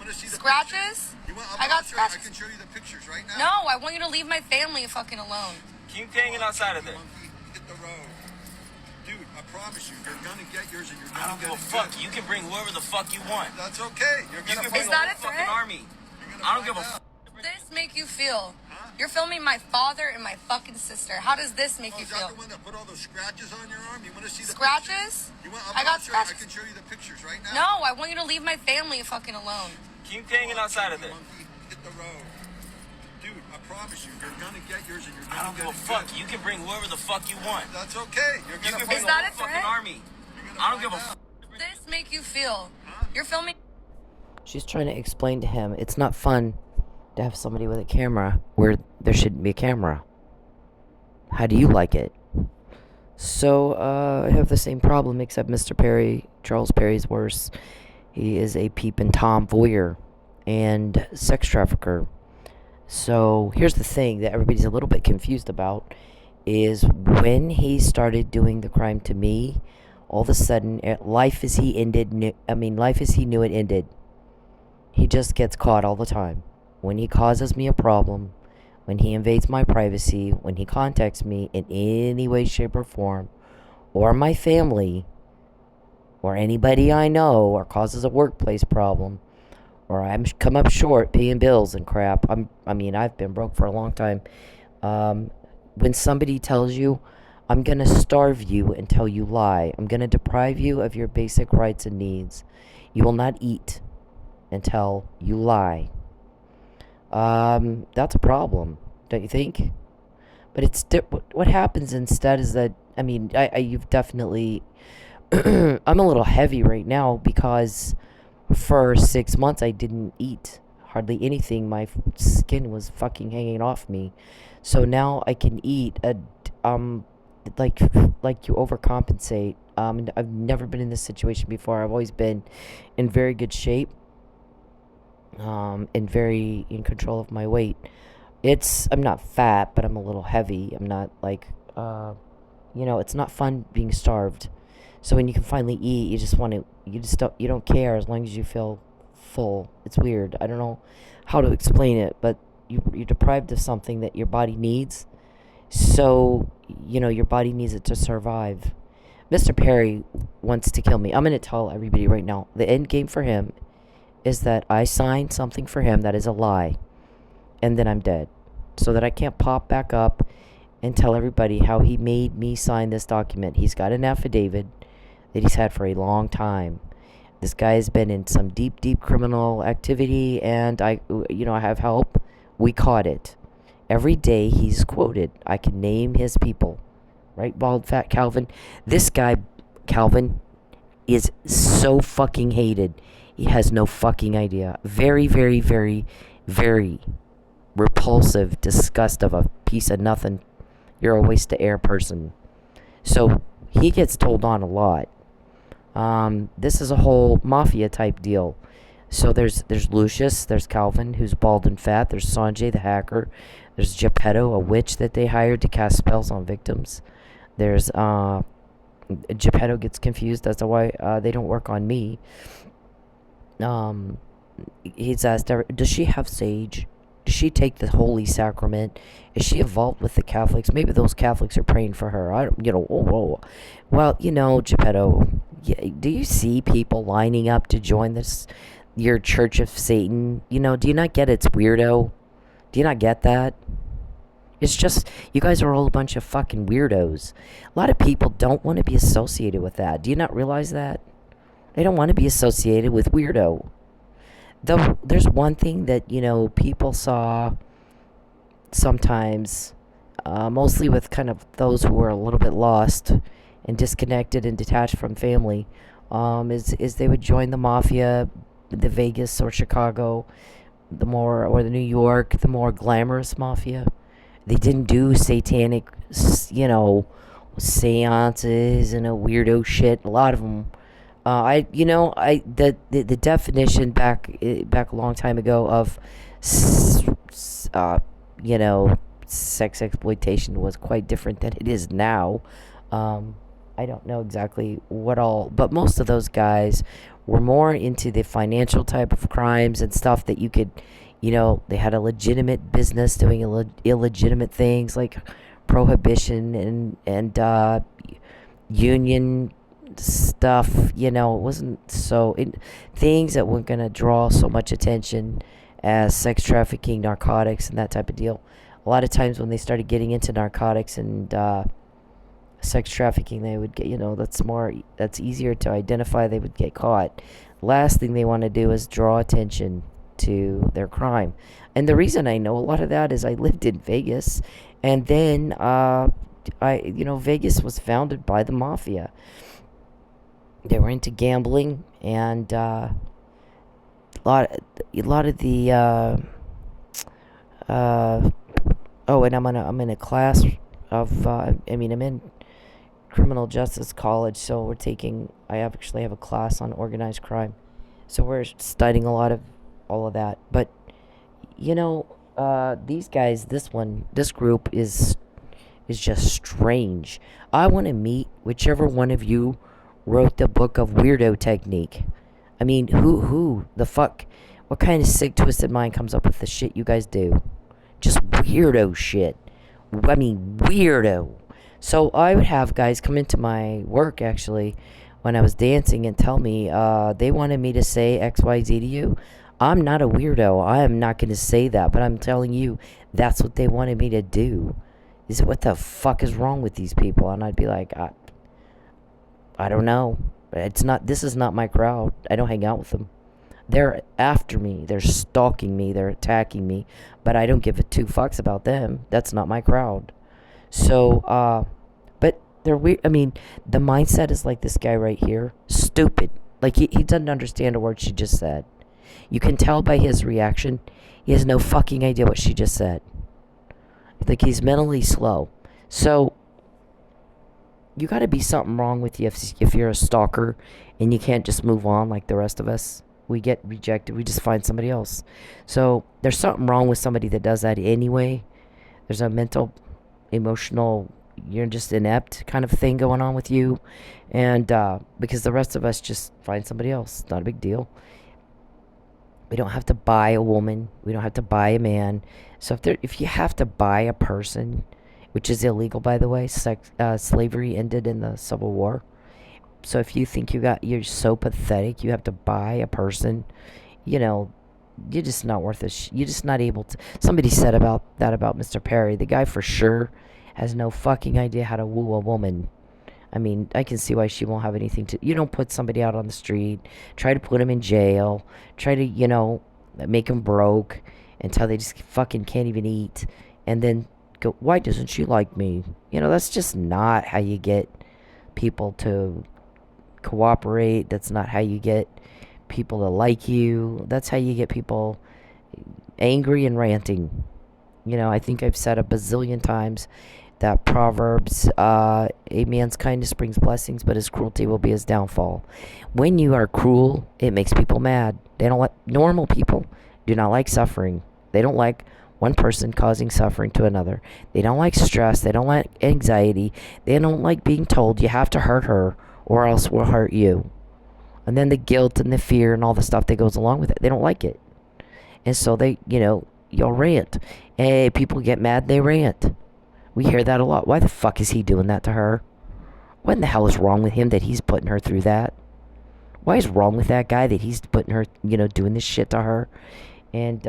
want to see the scratches? I got scratches. I can show you the pictures right now. No, I want you to leave my family fucking alone. Keep hanging outside of there. Hit the road. Dude, I promise you, you're gonna get yours and you're gonna I don't give a fuck. You can bring whoever the fuck you want. That's okay. You're gonna you can bring Is that the whole a fucking threat? army. I don't give a fuck. How does this make you feel? Huh? You're filming my father and my fucking sister. How does this make you is feel? that the one that put all those scratches on your arm? You want to see the scratches? I got scratches. I can show you the pictures right now. No, I want you to leave my family fucking alone. Keep hanging outside of there. Hit the road. Dude, I promise you, you're gonna get yours and you're I gonna don't give a fuck. You can bring whoever the fuck you want. That's okay. You're You gonna can bring Is the that whole a fucking threat? army. I don't give a fuck. How does this make you feel? Huh? You're filming. She's trying to explain to him it's not fun to have somebody with a camera where there shouldn't be a camera. How do you like it? So, I have the same problem, except Mr. Perry, Charles Perry's worse. He is a peeping Tom voyeur and sex trafficker. So, here's the thing that everybody's a little bit confused about, is when he started doing the crime to me, all of a sudden, life as he knew it ended. He just gets caught all the time. When he causes me a problem, when he invades my privacy, when he contacts me in any way, shape, or form, or my family, or anybody I know, or causes a workplace problem, or I'm come up short paying bills and crap. I've been broke for a long time. When somebody tells you, I'm going to starve you until you lie, I'm going to deprive you of your basic rights and needs, you will not eat until you lie. That's a problem, don't you think? But it's what happens instead is that, you've definitely, I'm a little heavy right now because for 6 months I didn't eat hardly anything. My skin was fucking hanging off me. So now I can eat, like you overcompensate. I've never been in this situation before. I've always been in very good shape. And very in control of my weight. I'm not fat, but I'm a little heavy. I'm not like, it's not fun being starved. So when you can finally eat, you don't care as long as you feel full. It's weird. I don't know how to explain it, but you're deprived of something that your body needs. So, your body needs it to survive. Mr. Perry wants to kill me. I'm going to tell everybody right now, the end game for him is that I signed something for him that is a lie, and then I'm dead, so that I can't pop back up and tell everybody how he made me sign this document. He's got an affidavit that he's had for a long time. This guy has been in some deep criminal activity, and I have help. We caught it. Every day he's quoted. I can name his people. Right, bald, fat Calvin? This guy, Calvin, is so fucking hated. He has no fucking idea. Very, very, very, very repulsive disgust of a piece of nothing. You're a waste of air person. So he gets told on a lot. This is a whole mafia type deal. So there's Lucius, there's Calvin, who's bald and fat. There's Sanjay, the hacker. There's Geppetto, a witch that they hired to cast spells on victims. There's Geppetto gets confused as to why they don't work on me. He's asked, does she have sage? Does she take the Holy Sacrament? Is she involved with the Catholics? Maybe those Catholics are praying for her. Well, Geppetto, do you see people lining up to join your Church of Satan? Do you not get it's weirdo? Do you not get that? It's just, you guys are all a bunch of fucking weirdos. A lot of people don't want to be associated with that. Do you not realize that? They don't want to be associated with weirdo. Though there's one thing that, people saw sometimes, mostly with kind of those who are a little bit lost and disconnected and detached from family, is they would join the mafia, the Vegas or Chicago, or the New York, the more glamorous mafia. They didn't do satanic, seances and a weirdo shit. A lot of them. The definition back a long time ago of, sex exploitation was quite different than it is now. I don't know exactly what all, but most of those guys were more into the financial type of crimes and stuff that you could, they had a legitimate business doing illegitimate things like prohibition and union stuff. It wasn't things that weren't gonna draw so much attention as sex trafficking, narcotics, and that type of deal. A lot of times when they started getting into narcotics and sex trafficking, they would get, that's easier to identify, they would get caught. Last thing they want to do is draw attention to their crime. And the reason I know a lot of that is I lived in Vegas, and then Vegas was founded by the mafia. They were into gambling, and a lot of the and I'm in a class of I'm in criminal justice college, so I actually have a class on organized crime, so we're studying a lot of all of that. But these guys, this group is just strange. I want to meet whichever one of you wrote the book of weirdo technique. I mean, who the fuck, what kind of sick twisted mind comes up with the shit you guys do? Just weirdo shit. I mean, weirdo. So I would have guys come into my work, actually, when I was dancing, and tell me they wanted me to say XYZ to you. I'm not a weirdo. I am not going to say that, but I'm telling you, that's what they wanted me to do. What the fuck is wrong with these people? And I'd be like, I don't know. This is not my crowd. I don't hang out with them. They're after me. They're stalking me. They're attacking me. But I don't give a two fucks about them. That's not my crowd. So, but they're weird. I mean, the mindset is like this guy right here. Stupid. Like, he doesn't understand a word she just said. You can tell by his reaction. He has no fucking idea what she just said. Like, he's mentally slow. So, you gotta be something wrong with you if you're a stalker and you can't just move on like the rest of us. We get rejected. We just find somebody else. So there's something wrong with somebody that does that anyway. There's a mental, emotional, you're just inept kind of thing going on with you. And because the rest of us just find somebody else. Not a big deal. We don't have to buy a woman. We don't have to buy a man. So if you have to buy a person, which is illegal, by the way, slavery ended in the Civil War. So if you think you're so pathetic, you have to buy a person, you're just not worth it. You're just not able to. Somebody said about Mr. Perry. The guy for sure has no fucking idea how to woo a woman. I mean, I can see why she won't have anything to. You don't put somebody out on the street, try to put him in jail, try to, make him broke until they just fucking can't even eat, and then go, why doesn't she like me? That's just not how you get people to cooperate. That's not how you get people to like you. That's how you get people angry and ranting. I think I've said a bazillion times that Proverbs, a man's kindness brings blessings, but his cruelty will be his downfall. When you are cruel, it makes people mad. They don't like, normal people do not like suffering. They don't like one person causing suffering to another. They don't like stress. They don't like anxiety. They don't like being told you have to hurt her or else we'll hurt you. And then the guilt and the fear and all the stuff that goes along with it. They don't like it. And so they, you'll rant. Hey, people get mad, they rant. We hear that a lot. Why the fuck is he doing that to her? What in the hell is wrong with him that he's putting her through that? Why is wrong with that guy that he's putting her, doing this shit to her? And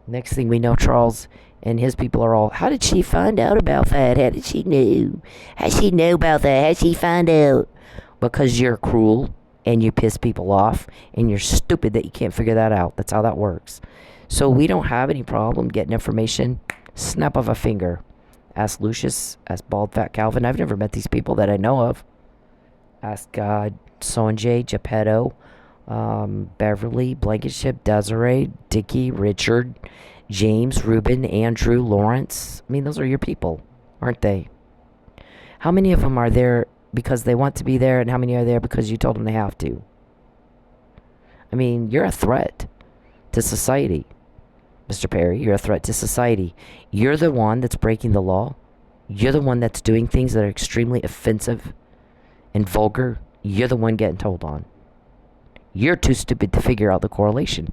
next thing we know, Charles and his people are all, how did she find out about that? How did she know? How she know about that? How'd she find out? Because you're cruel and you piss people off and you're stupid that you can't figure that out. That's how that works. So we don't have any problem getting information. Snap of a finger. Ask Lucius. Ask Bald Fat Calvin. I've never met these people that I know of. Ask Sonjay, Geppetto, Beverly, Blankenship, Desiree, Dickie, Richard, James, Ruben, Andrew, Lawrence. I mean, those are your people, aren't they? How many of them are there because they want to be there, and how many are there because you told them they have to? I mean, you're a threat to society, Mr. Perry. You're a threat to society. You're the one that's breaking the law. You're the one that's doing things that are extremely offensive and vulgar, you're the one getting told on. You're too stupid to figure out the correlation.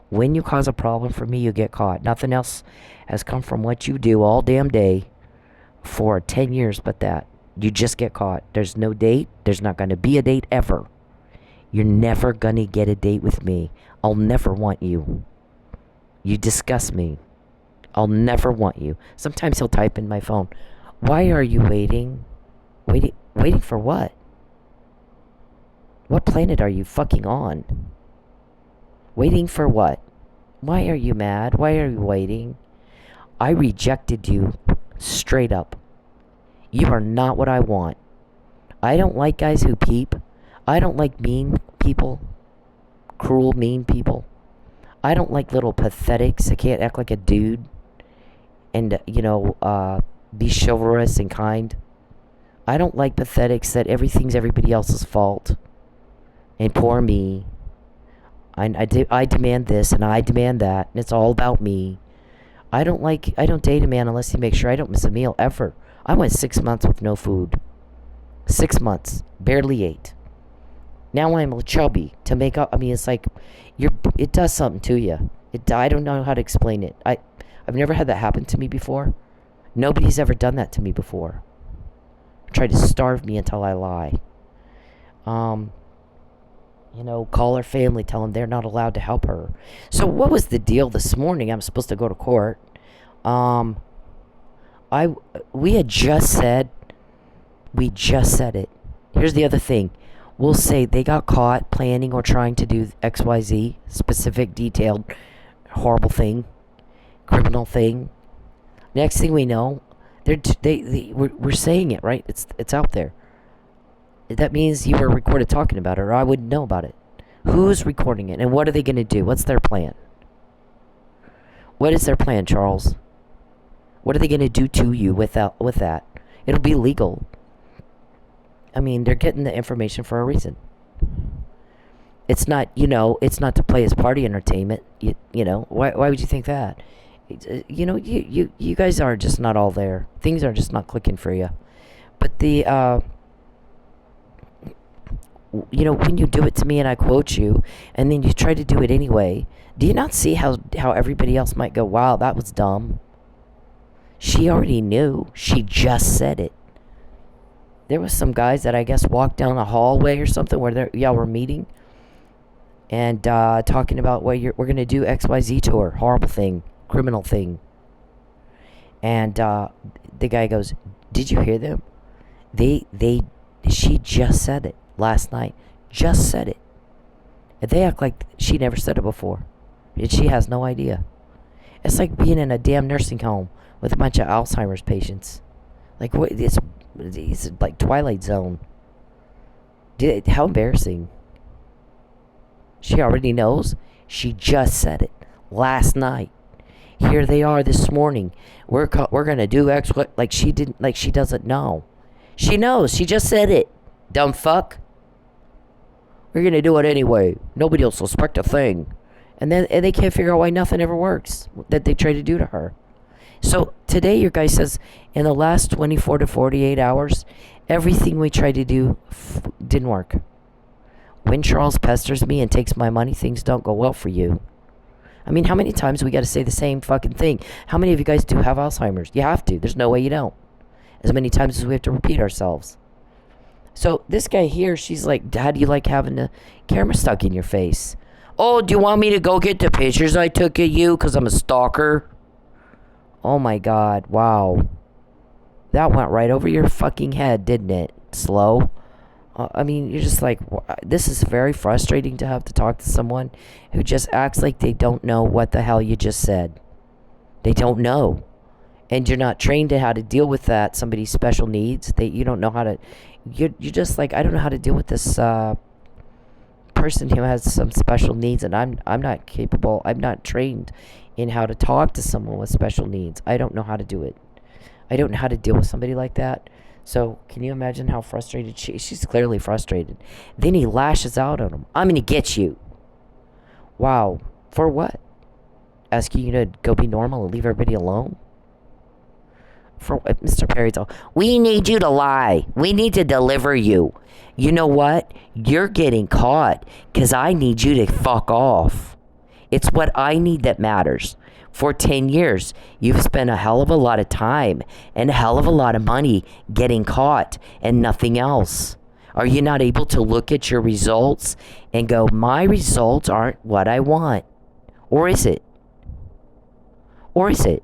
When you cause a problem for me, you get caught. Nothing else has come from what you do all damn day for 10 years but that. You just get caught. There's no date. There's not going to be a date ever. You're never going to get a date with me. I'll never want you. You disgust me. I'll never want you. Sometimes he'll type in my phone, why are you waiting? Waiting for what? What planet are you fucking on? Waiting for what? Why are you mad? Why are you waiting? I rejected you straight up. You are not what I want. I don't like guys who peep. I don't like mean people. Cruel, mean people. I don't like little pathetics that can't act like a dude and, be chivalrous and kind. I don't like pathetics that everything's everybody else's fault. And poor me. I demand this and I demand that. And it's all about me. I don't date a man unless he makes sure I don't miss a meal ever. I went 6 months with no food. 6 months. Barely ate. Now I'm chubby to make up. I mean, it's like, it does something to you. I don't know how to explain it. I've never had that happen to me before. Nobody's ever done that to me before. Tried to starve me until I lie. Call her family, tell them they're not allowed to help her. So what was the deal this morning? I'm supposed to go to court. We just said it. Here's the other thing. We'll say they got caught planning or trying to do XYZ, specific, detailed, horrible thing, criminal thing. Next thing we know, we're saying it, right? It's out there. That means you were recorded talking about it, or I wouldn't know about it. Who's recording it, and what are they going to do? What's their plan? What is their plan, Charles? What are they going to do to you with that? It'll be legal. I mean, they're getting the information for a reason. It's not, it's not to play as party entertainment. Why would you think that? You guys are just not all there. Things are just not clicking for you. But when you do it to me and I quote you, and then you try to do it anyway, do you not see how everybody else might go, wow, that was dumb? She already knew. She just said it. There was some guys that I guess walked down a hallway or something where y'all were meeting and talking about we're going to do XYZ tour, horrible thing, criminal thing. And the guy goes, did you hear them? She just said it last night. Just said it. And they act like she never said it before. And she has no idea. It's like being in a damn nursing home with a bunch of Alzheimer's patients. Like, what? It's like Twilight Zone. How embarrassing. She already knows. She just said it last night. Here they are this morning. We're gonna do X. Like she didn't. Like she doesn't know. She knows. She just said it. Dumb fuck. We're gonna do it anyway. Nobody will suspect a thing. And they can't figure out why nothing ever works that they try to do to her. So today your guy says in the last 24 to 48 hours, everything we tried to do didn't work. When Charles pesters me and takes my money, things don't go well for you. I mean, how many times we got to say the same fucking thing? How many of you guys do have Alzheimer's? You have to. There's no way you don't. As many times as we have to repeat ourselves. So this guy here, she's like, how do you like having the camera stuck in your face? Oh, do you want me to go get the pictures I took of you because I'm a stalker? Oh my God, wow. That went right over your fucking head, didn't it? Slow. I mean, you're just like, this is very frustrating to have to talk to someone who just acts like they don't know what the hell you just said. They don't know. And you're not trained in how to deal with that, somebody's special needs. You don't know how to, you're just like, I don't know how to deal with this person who has some special needs, and I'm not capable, I'm not trained in how to talk to someone with special needs. I don't know how to do it. I don't know how to deal with somebody like that. So can you imagine how frustrated she's clearly frustrated. Then he lashes out on him. I'm gonna get you. Wow. For what? Asking you to go be normal and leave everybody alone? For what Mr. Perry's all, we need you to lie. We need to deliver you. You know what? You're getting caught because I need you to fuck off. It's what I need that matters. For 10 years, you've spent a hell of a lot of time and a hell of a lot of money getting caught and nothing else. Are you not able to look at your results and go, my results aren't what I want? Or is it? Or is it?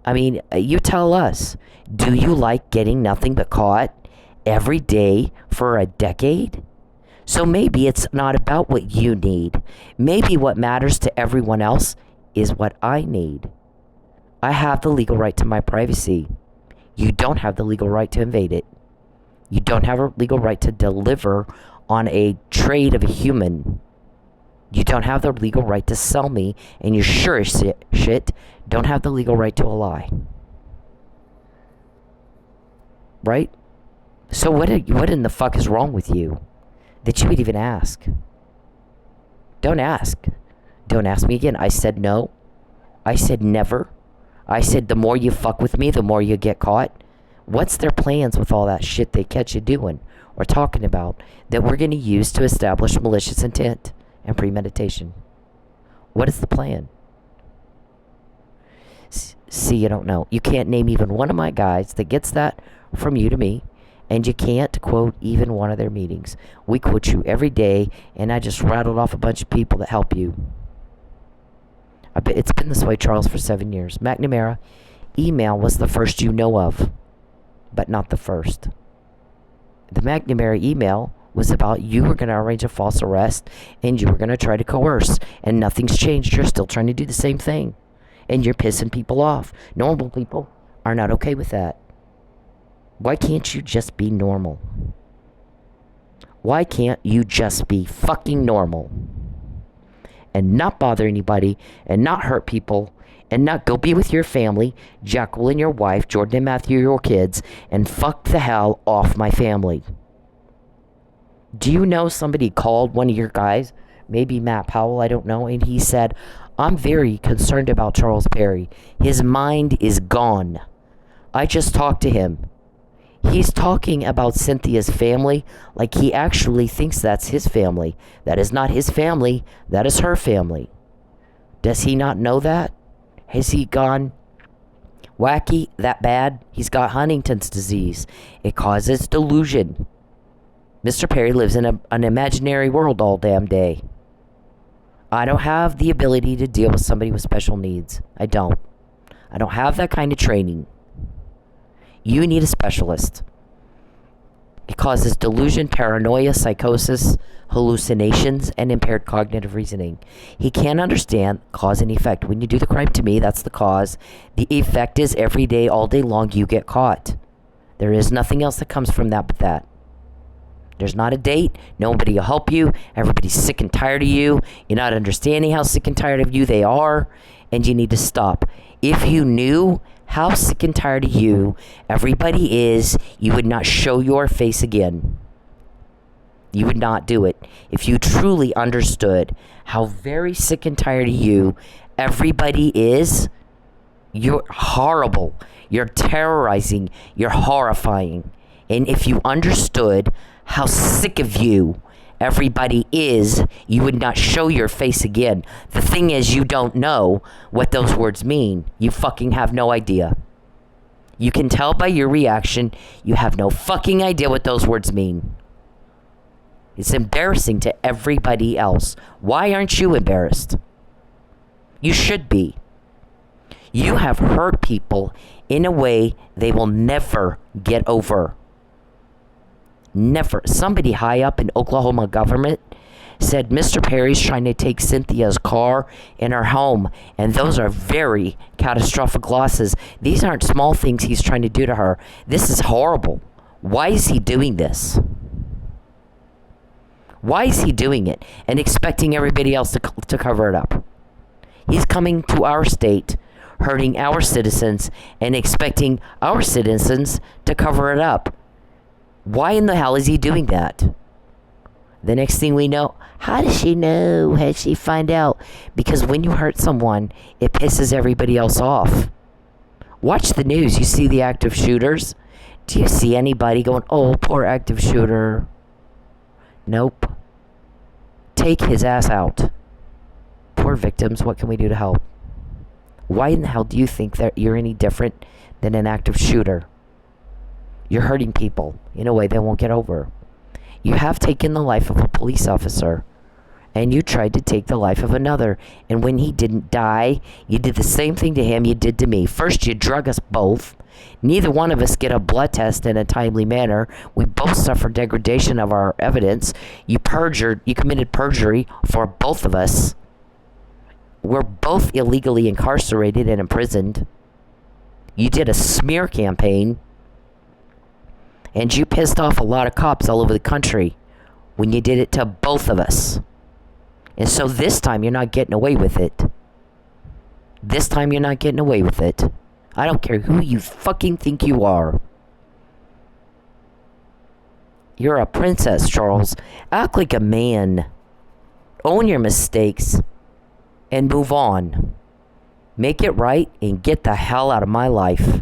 I mean, you tell us, do you like getting nothing but caught every day for a decade? So maybe it's not about what you need. Maybe what matters to everyone else is what I need. I have the legal right to my privacy. You don't have the legal right to invade it. You don't have a legal right to deliver on a trade of a human. You don't have the legal right to sell me, and you sure as shit don't have the legal right to a lie. Right? So what in the fuck is wrong with you that you would even ask? Don't ask. Don't ask me again. I said no. I said never. I said the more you fuck with me, the more you get caught. What's their plans with all that shit they catch you doing or talking about that we're going to use to establish malicious intent and premeditation? What is the plan? See, you don't know. You can't name even one of my guys that gets that from you to me, and you can't quote even one of their meetings. We quote you every day, and I just rattled off a bunch of people that help you. I bet it's been this way, Charles, for 7 years. McNamara, email was the first you know of, but not the first. The McNamara email was about you were going to arrange a false arrest and you were going to try to coerce, and nothing's changed. You're still trying to do the same thing, and you're pissing people off. Normal people are not okay with that. Why can't you just be normal? Why can't you just be fucking normal and not bother anybody and not hurt people and not go be with your family, Jekyll and your wife, Jordan and Matthew, your kids, and fuck the hell off my family? Do you know somebody called one of your guys, maybe Matt Powell, I don't know, and he said, I'm very concerned about Charles Perry. His mind is gone. I just talked to him. He's talking about Cynthia's family like he actually thinks that's his family. That is not his family. That is her family. Does he not know that? Has he gone wacky that bad? He's got Huntington's disease. It causes delusion. Mr. Perry lives in an imaginary world all damn day. I don't have the ability to deal with somebody with special needs. I don't have that kind of training. You need a specialist. It causes delusion, paranoia, psychosis, hallucinations, and impaired cognitive reasoning. He can't understand cause and effect. When you do the crime to me, that's the cause. The effect is every day, all day long, you get caught. There is nothing else that comes from that but that. There's not a date. Nobody will help you. Everybody's sick and tired of you. You're not understanding how sick and tired of you they are, and you need to stop. If you knew how sick and tired of you everybody is, you would not show your face again. You would not do it. If you truly understood how very sick and tired of you everybody is, you're horrible. You're terrorizing. You're horrifying. And if you understood how sick of you everybody is, you would not show your face again. The thing is, you don't know what those words mean. You fucking have no idea. You can tell by your reaction, you have no fucking idea what those words mean. It's embarrassing to everybody else. Why aren't you embarrassed? You should be. You have hurt people in a way they will never get over. Never. Somebody high up in Oklahoma government said Mr. Perry's trying to take Cynthia's car and her home, and those are very catastrophic losses. These aren't small things he's trying to do to her. This is horrible. Why is he doing this? Why is he doing it and expecting everybody else to cover it up? He's coming to our state, hurting our citizens, and expecting our citizens to cover it up. Why in the hell is he doing that? The next thing we know, how does she know? How did she find out? Because when you hurt someone, it pisses everybody else off. Watch the news. You see the active shooters. Do you see anybody going, oh, poor active shooter? Nope. Take his ass out. Poor victims, what can we do to help? Why in the hell do you think that you're any different than an active shooter? You're hurting people in a way they won't get over. You have taken the life of a police officer, and you tried to take the life of another. And when he didn't die, you did the same thing to him you did to me. First, you drug us both. Neither one of us get a blood test in a timely manner. We both suffer degradation of our evidence. You committed perjury for both of us. We're both illegally incarcerated and imprisoned. You did a smear campaign. And you pissed off a lot of cops all over the country when you did it to both of us. And so this time you're not getting away with it. This time you're not getting away with it. I don't care who you fucking think you are. You're a princess, Charles. Act like a man. Own your mistakes. And move on. Make it right and get the hell out of my life.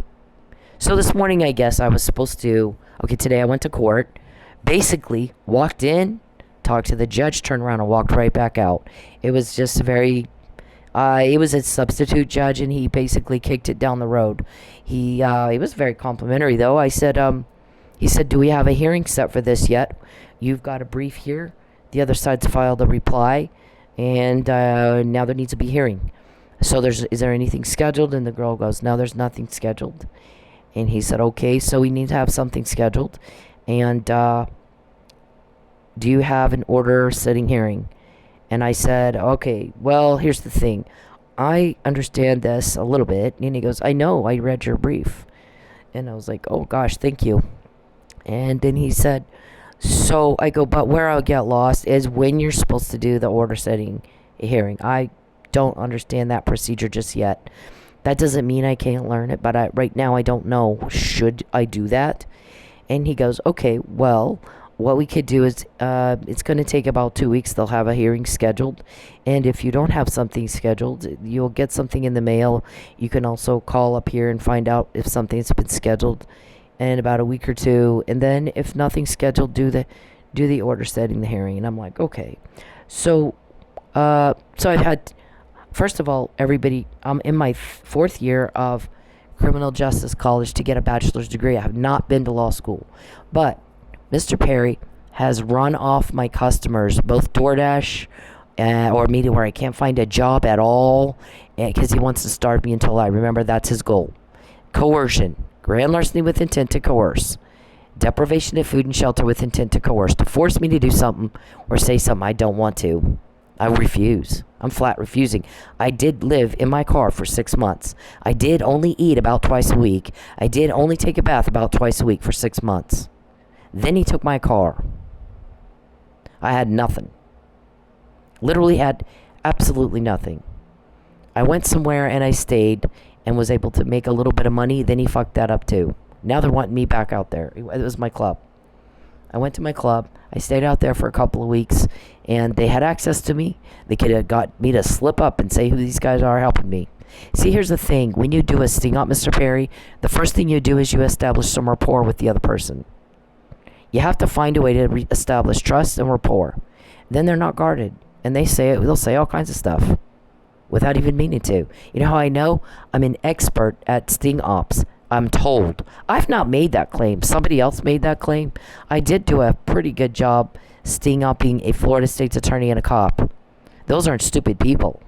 So this morning, I guess I was supposed to... Okay, today I went to court. Basically, walked in, talked to the judge, turned around and walked right back out. It was just very... it was a substitute judge, and he basically kicked it down the road. He was very complimentary, though. I said, he said, do we have a hearing set for this yet? You've got a brief here. The other side's filed a reply, and now there needs to be hearing. So is there anything scheduled? And the girl goes, no, there's nothing scheduled. And he said, okay, so we need to have something scheduled. And do you have an order setting hearing? And I said, okay, well, here's the thing. I understand this a little bit. And he goes, I know, I read your brief. And I was like, oh, gosh, thank you. And then he said, so I go, but where I'll get lost is when you're supposed to do the order setting hearing. I don't understand that procedure just yet. That doesn't mean I can't learn it, but right now I don't know. Should I do that? And he goes, okay, well, what we could do is it's going to take about 2 weeks. They'll have a hearing scheduled. And if you don't have something scheduled, you'll get something in the mail. You can also call up here and find out if something's been scheduled in about a week or two. And then if nothing's scheduled, do the order setting the hearing. And I'm like, okay. So I've had... First of all, everybody, I'm in my 4th year of criminal justice college to get a bachelor's degree. I have not been to law school. But Mr. Perry has run off my customers, both DoorDash or me, to where I can't find a job at all because he wants to starve me until I remember that's his goal. Coercion. Grand larceny with intent to coerce. Deprivation of food and shelter with intent to coerce. To force me to do something or say something I don't want to. I refuse. I'm flat refusing. I did live in my car for 6 months. I did only eat about twice a week. I did only take a bath about twice a week for 6 months. Then he took my car. I had nothing. Literally had absolutely nothing. I went somewhere and I stayed and was able to make a little bit of money. Then he fucked that up too. Now they're wanting me back out there. It was my club. I went to my club. I stayed out there for a couple of weeks, and they had access to me. They could have got me to slip up and say who these guys are helping me. See, here's the thing. When you do a sting up, Mr. Perry, the first thing you do is you establish some rapport with the other person. You have to find a way to establish trust and rapport. Then they're not guarded, and they'll say all kinds of stuff without even meaning to. You know how I know? I'm an expert at sting ops. I'm told. I've not made that claim. Somebody else made that claim. I did do a pretty good job sting upping a Florida State's attorney and a cop. Those aren't stupid people.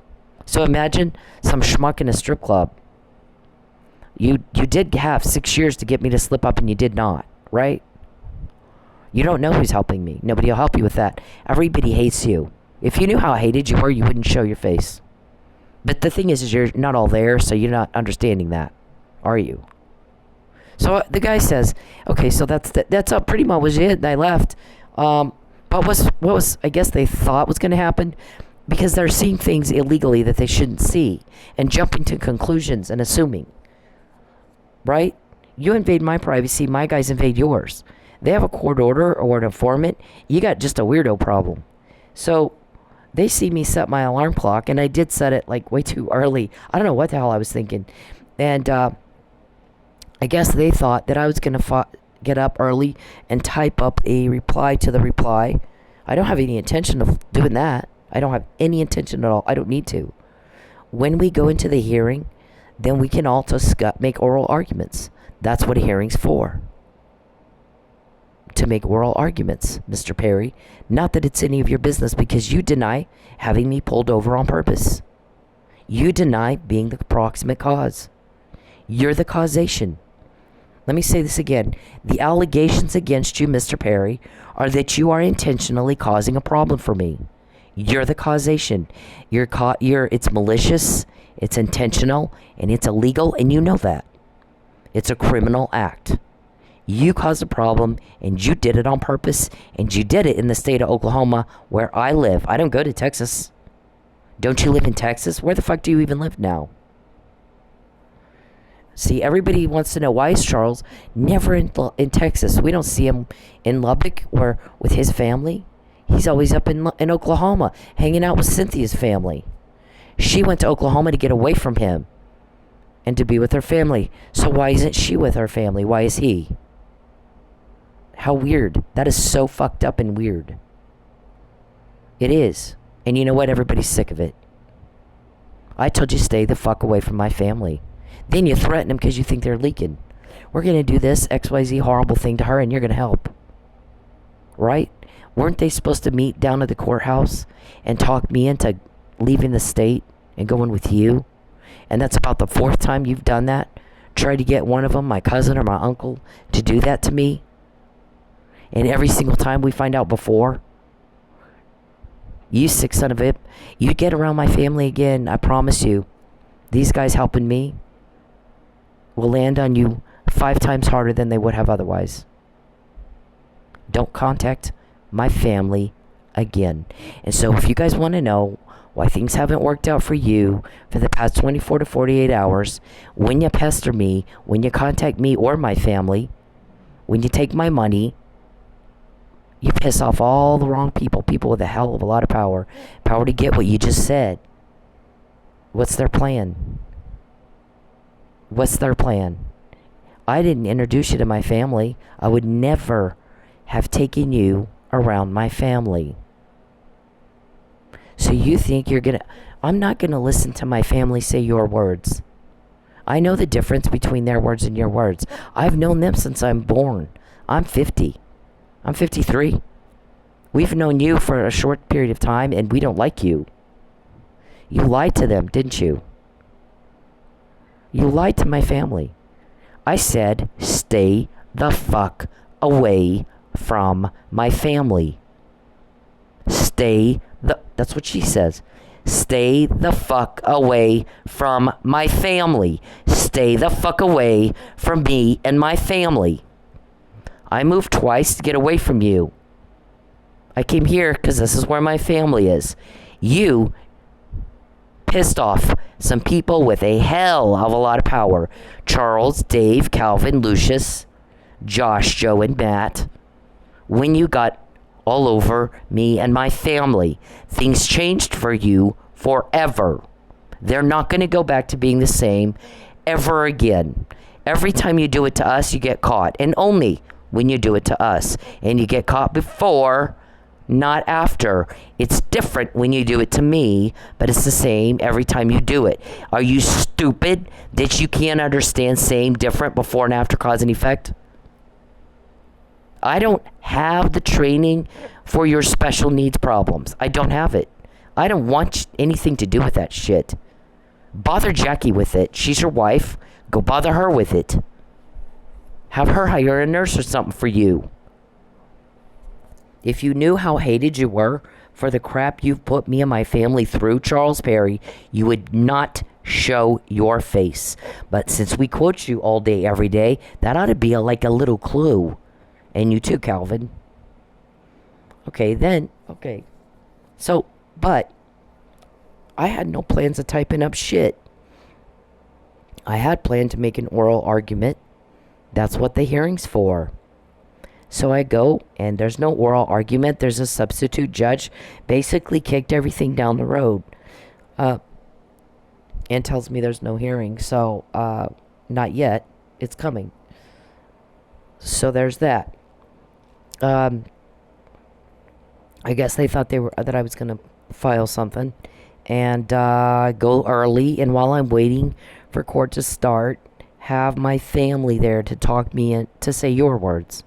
So imagine some schmuck in a strip club. You did have 6 years to get me to slip up and you did not, right? You don't know who's helping me. Nobody will help you with that. Everybody hates you. If you knew how hated you were, you wouldn't show your face. But the thing is you're not all there, so you're not understanding that, are you? So the guy says, okay, so that's pretty much was it, and I left. But what was I guess they thought was going to happen, because they're seeing things illegally that they shouldn't see, and jumping to conclusions and assuming. Right? You invade my privacy, my guys invade yours. They have a court order or an informant, you got just a weirdo problem. So they see me set my alarm clock, and I did set it like way too early. I don't know what the hell I was thinking. And I guess they thought that I was going to get up early and type up a reply to the reply. I don't have any intention of doing that. I don't have any intention at all. I don't need to. When we go into the hearing, then we can all make oral arguments. That's what a hearing's for. To make oral arguments, Mr. Perry. Not that it's any of your business, because you deny having me pulled over on purpose. You deny being the proximate cause. You're the causation. Let me say this again. The allegations against you, Mr. Perry, are that you are intentionally causing a problem for me. You're the causation. It's malicious, it's intentional, and it's illegal, and you know that. It's a criminal act. You caused a problem, and you did it on purpose, and you did it in the state of Oklahoma, where I live. I don't go to Texas. Don't you live in Texas? Where the fuck do you even live now? See, everybody wants to know, why is Charles never in Texas? We don't see him in Lubbock or with his family. He's always up in Oklahoma, hanging out with Cynthia's family. She went to Oklahoma to get away from him and to be with her family. So why isn't she with her family? Why is he? How weird. That is so fucked up and weird. It is. And you know what? Everybody's sick of it. I told you, stay the fuck away from my family. Then you threaten them because you think they're leaking. We're going to do this XYZ horrible thing to her, and you're going to help. Right? Weren't they supposed to meet down at the courthouse and talk me into leaving the state and going with you? And that's about the 4th time you've done that. Tried to get one of them, my cousin or my uncle, to do that to me. And every single time we find out before. You sick son of a... You get around my family again, I promise you. These guys helping me will land on you 5 times harder than they would have otherwise. Don't contact my family again. And so if you guys want to know why things haven't worked out for you for the past 24 to 48 hours, when you pester me, when you contact me or my family, when you take my money, you piss off all the wrong people with a hell of a lot of power to get what you just said. What's their plan? What's their plan? I didn't introduce you to my family. I would never have taken you around my family. So you think you're gonna... I'm not gonna listen to my family say your words. I know the difference between their words and your words. I've known them since I'm born. I'm 50. I'm 53. We've known you for a short period of time, and we don't like you. You lied to them, didn't you? You lied to my family. I said, stay the fuck away from my family. That's what she says. Stay the fuck away from my family. Stay the fuck away from me and my family. I moved twice to get away from you. I came here because this is where my family is. You pissed off some people with a hell of a lot of power. Charles, Dave, Calvin, Lucius, Josh, Joe, and Matt. When you got all over me and my family, things changed for you forever. They're not going to go back to being the same ever again. Every time you do it to us, you get caught. And only when you do it to us. And you get caught before, not after. It's different when you do it to me, but it's the same every time you do it. Are you stupid that you can't understand same, different, before and after, cause and effect? I don't have the training for your special needs problems. I don't have it. I don't want anything to do with that shit. Bother Jackie with it. She's your wife. Go bother her with it. Have her hire a nurse or something for you. If you knew how hated you were for the crap you've put me and my family through, Charles Perry, you would not show your face. But since we quote you all day, every day, that ought to be like a little clue. And you too, Calvin. Okay. So, but I had no plans of typing up shit. I had planned to make an oral argument. That's what the hearing's for. So I go, and there's no oral argument. There's a substitute judge. Basically kicked everything down the road. And tells me there's no hearing. So, not yet. It's coming. So there's that. I guess they thought that I was gonna file something, and go early. And while I'm waiting for court to start, have my family there to talk me in, to say your words.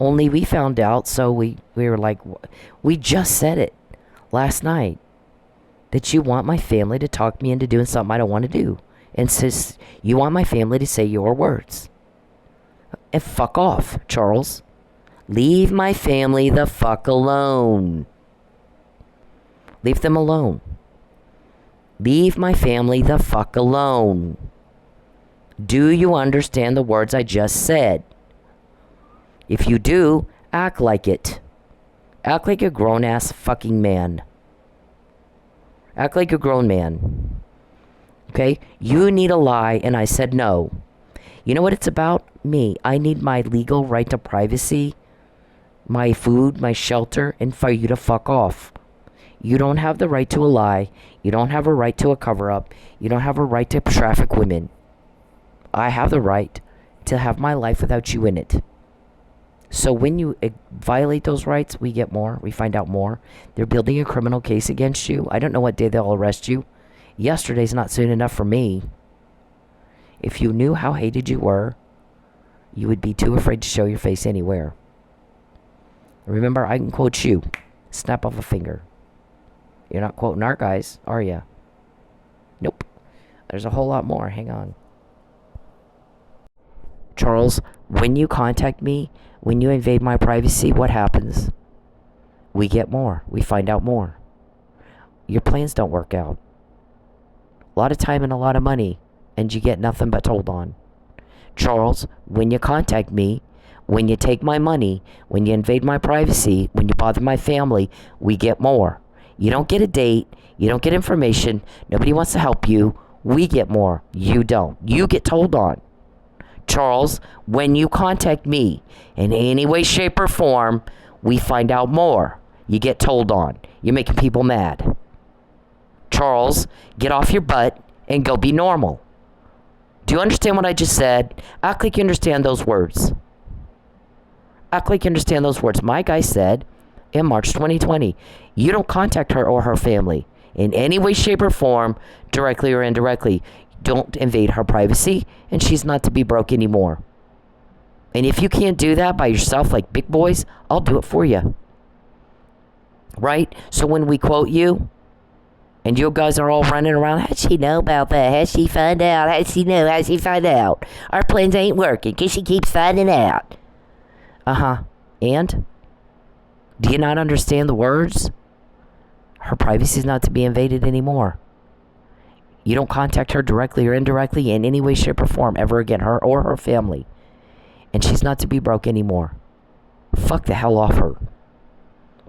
Only we found out, so we were like, we just said it last night, that you want my family to talk me into doing something I don't want to do. And says, you want my family to say your words. And fuck off, Charles. Leave my family the fuck alone. Leave them alone. Leave my family the fuck alone. Do you understand the words I just said? If you do, act like it. Act like a grown-ass fucking man. Act like a grown man. Okay? You need a lie, and I said no. You know what it's about? Me. I need my legal right to privacy, my food, my shelter, and for you to fuck off. You don't have the right to a lie. You don't have a right to a cover-up. You don't have a right to traffic women. I have the right to have my life without you in it. So when you violate those rights, we get more. We find out more. They're building a criminal case against you. I don't know what day they'll arrest you. Yesterday's not soon enough for me. If you knew how hated you were, you would be too afraid to show your face anywhere. Remember, I can quote you. Snap of a finger. You're not quoting our guys, are you? Nope. There's a whole lot more. Hang on. Charles, when you contact me, when you invade my privacy, what happens? We get more. We find out more. Your plans don't work out. A lot of time and a lot of money, and you get nothing but told on. Charles, when you contact me, when you take my money, when you invade my privacy, when you bother my family, we get more. You don't get a date. You don't get information. Nobody wants to help you. We get more. You don't. You get told on. Charles, when you contact me in any way, shape, or form, we find out more. You get told on. You're making people mad. Charles, get off your butt and go be normal. Do you understand what I just said? Act like you understand those words. Act like you understand those words. My guy said in March 2020, you don't contact her or her family in any way, shape, or form, directly or indirectly. Don't invade her privacy, and she's not to be broke anymore. And if you can't do that by yourself like big boys, I'll do it for you. Right? So when we quote you, and you guys are all running around, how'd she know about that? How'd she find out? How'd she know? How'd she find out? Our plans ain't working because she keeps finding out. Uh-huh. And? Do you not understand the words? Her privacy is not to be invaded anymore. You don't contact her directly or indirectly in any way, shape, or form ever again, her or her family. And she's not to be broke anymore. Fuck the hell off her.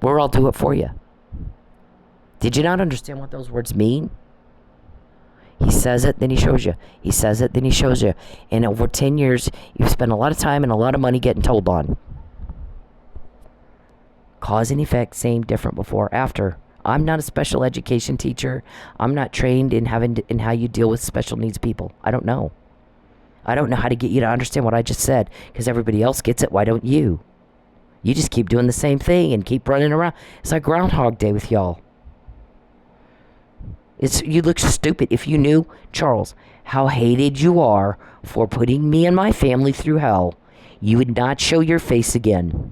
Or I'll do it for you. Did you not understand what those words mean? He says it, then he shows you. He says it, then he shows you. And over 10 years, you've spent a lot of time and a lot of money getting told on. Cause and effect, same, different, before, after. I'm not a special education teacher. I'm not trained in how you deal with special needs people. I don't know. I don't know how to get you to understand what I just said, because everybody else gets it. Why don't you? You just keep doing the same thing and keep running around. It's like Groundhog Day with y'all. You look stupid. If you knew, Charles, how hated you are for putting me and my family through hell, you would not show your face again.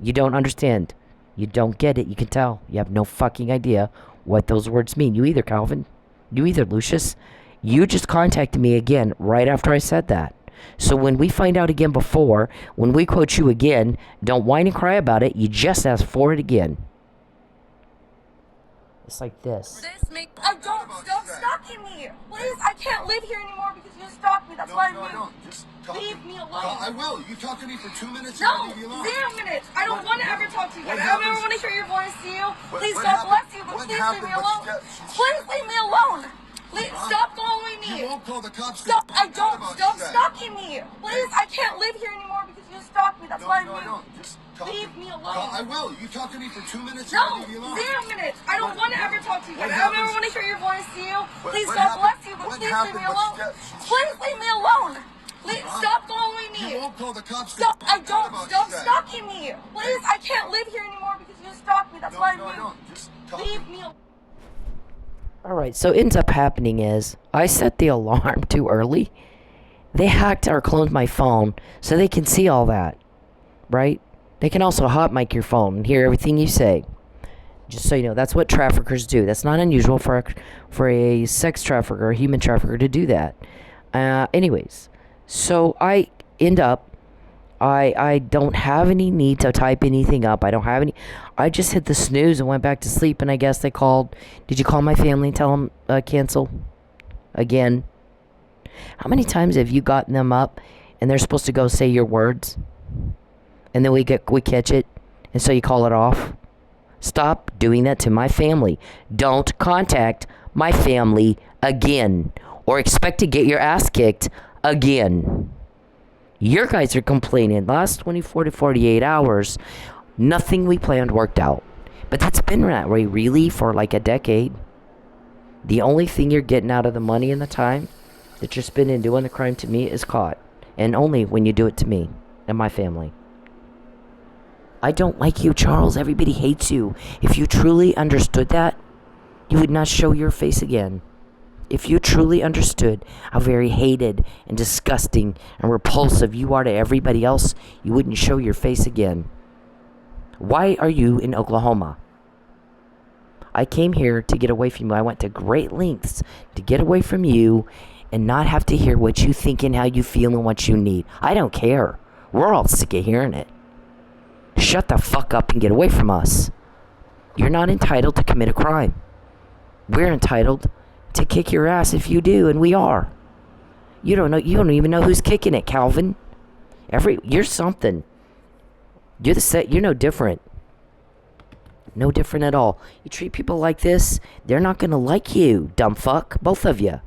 You don't understand. You don't get it. You can tell. You have no fucking idea what those words mean. You either, Calvin. You either, Lucius. You just contacted me again right after I said that. So when we find out again before, when we quote you again, don't whine and cry about it. You just ask for it again. It's like this. I don't. Stop stalking me. Please, I can't live here anymore because you stalked me. That's why I moved. Just talk Leave me alone. I will. You talk to me for 2 minutes and No, I'll leave you alone. 0 minutes. I don't want to ever talk to you again. I don't ever want to hear your voice to you. Please, what God happened? bless you, but What please happened? leave me alone. What's Please leave me alone. Please stop following me. You won't call the cops. Stop. I don't. Stop stalking me. Please, I can't live here anymore because you stalked me. That's why I moved. Just talk Leave me alone. I will. You talk to me for 2 minutes and No, I'll leave you alone. 0 minutes. I don't want to ever talk to you again. What I don't ever happens? want to hear your voice to you. Please, what God happened? bless you, but What please leave me happened? alone. Please leave me alone. call the cops. Stop! I don't. Stop stalking me. Please, I can't live here anymore because you stalked me. That's why I'm here. Just talk. Leave me alone. Alright, so ends up happening is, I set the alarm too early. They hacked or cloned my phone so they can see all that. Right? They can also hot mic your phone and hear everything you say. Just so you know, that's what traffickers do. That's not unusual for a sex trafficker or human trafficker to do that. Anyways, so I end up, I don't have any need to type anything up. I don't have any. I just hit the snooze and went back to sleep, and I guess they called. Did you call my family and tell them cancel? Again. How many times have you gotten them up and they're supposed to go say your words? And then we catch it, and so you call it off? Stop doing that to my family. Don't contact my family again, or expect to get your ass kicked again. Your guys are complaining. Last 24 to 48 hours, nothing we planned worked out. But that's been that way, really, for like a decade. The only thing you're getting out of the money and the time that you're spending doing the crime to me is caught. And only when you do it to me and my family. I don't like you, Charles. Everybody hates you. If you truly understood that, you would not show your face again. If you truly understood how very hated and disgusting and repulsive you are to everybody else, you wouldn't show your face again. Why are you in Oklahoma? I came here to get away from you. I went to great lengths to get away from you and not have to hear what you think and how you feel and what you need. I don't care. We're all sick of hearing it. Shut the fuck up and get away from us. You're not entitled to commit a crime. We're entitled to kick your ass if you do, and we are. You don't even know who's kicking it, Calvin. You're something. You're no different. No different at all. You treat people like this, they're not gonna like you, dumb fuck. Both of you.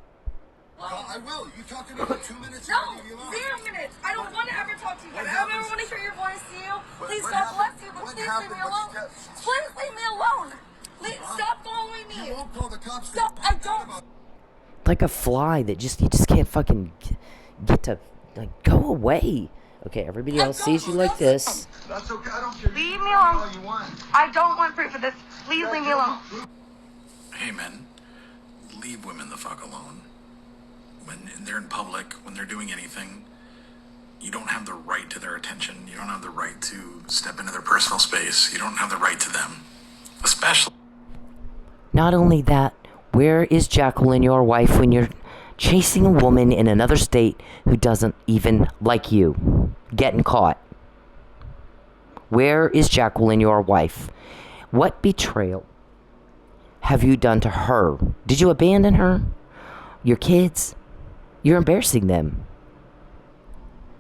I will. You talk to me for 2 minutes. No, 0 minutes. I don't want to ever talk to you again. I don't ever want to hear your voice to you. Please, God bless you, but please leave me alone. Please leave me alone. Please stop following me. You won't call the cops. Stop. I don't. Like a fly that you just can't fucking get to, like, go away. Okay, everybody else sees you like this. That's okay. I don't care. Leave me alone. All you want. I don't want proof of this. Please leave me alone. Hey men, leave women the fuck alone. When they're in public, when they're doing anything, you don't have the right to their attention. You don't have the right to step into their personal space. You don't have the right to them. Especially. Not only that, where is Jacqueline, your wife, when you're chasing a woman in another state who doesn't even like you, getting caught? Where is Jacqueline, your wife? What betrayal have you done to her? Did you abandon her? Your kids? You're embarrassing them.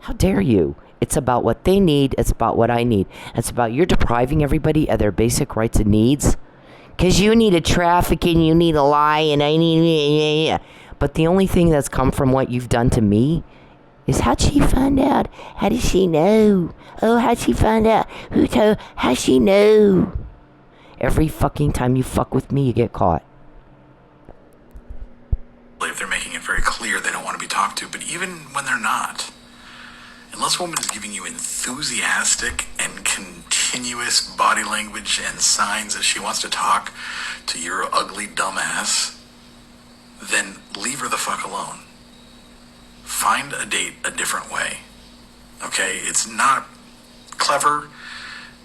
How dare you? It's about what they need. It's about what I need. It's about you're depriving everybody of their basic rights and needs. Because you need a trafficking, you need a lie, and I need... But the only thing that's come from what you've done to me is how'd she find out? How did she know? Oh, how'd she find out? Who told? How'd she know? Every fucking time you fuck with me, you get caught. If they're making it very clear they don't want to be talked to, but even when they're not, unless a woman is giving you enthusiastic and continuous body language and signs that she wants to talk to your ugly dumbass, then leave her the fuck alone. Find a date a different way. Okay? It's not clever.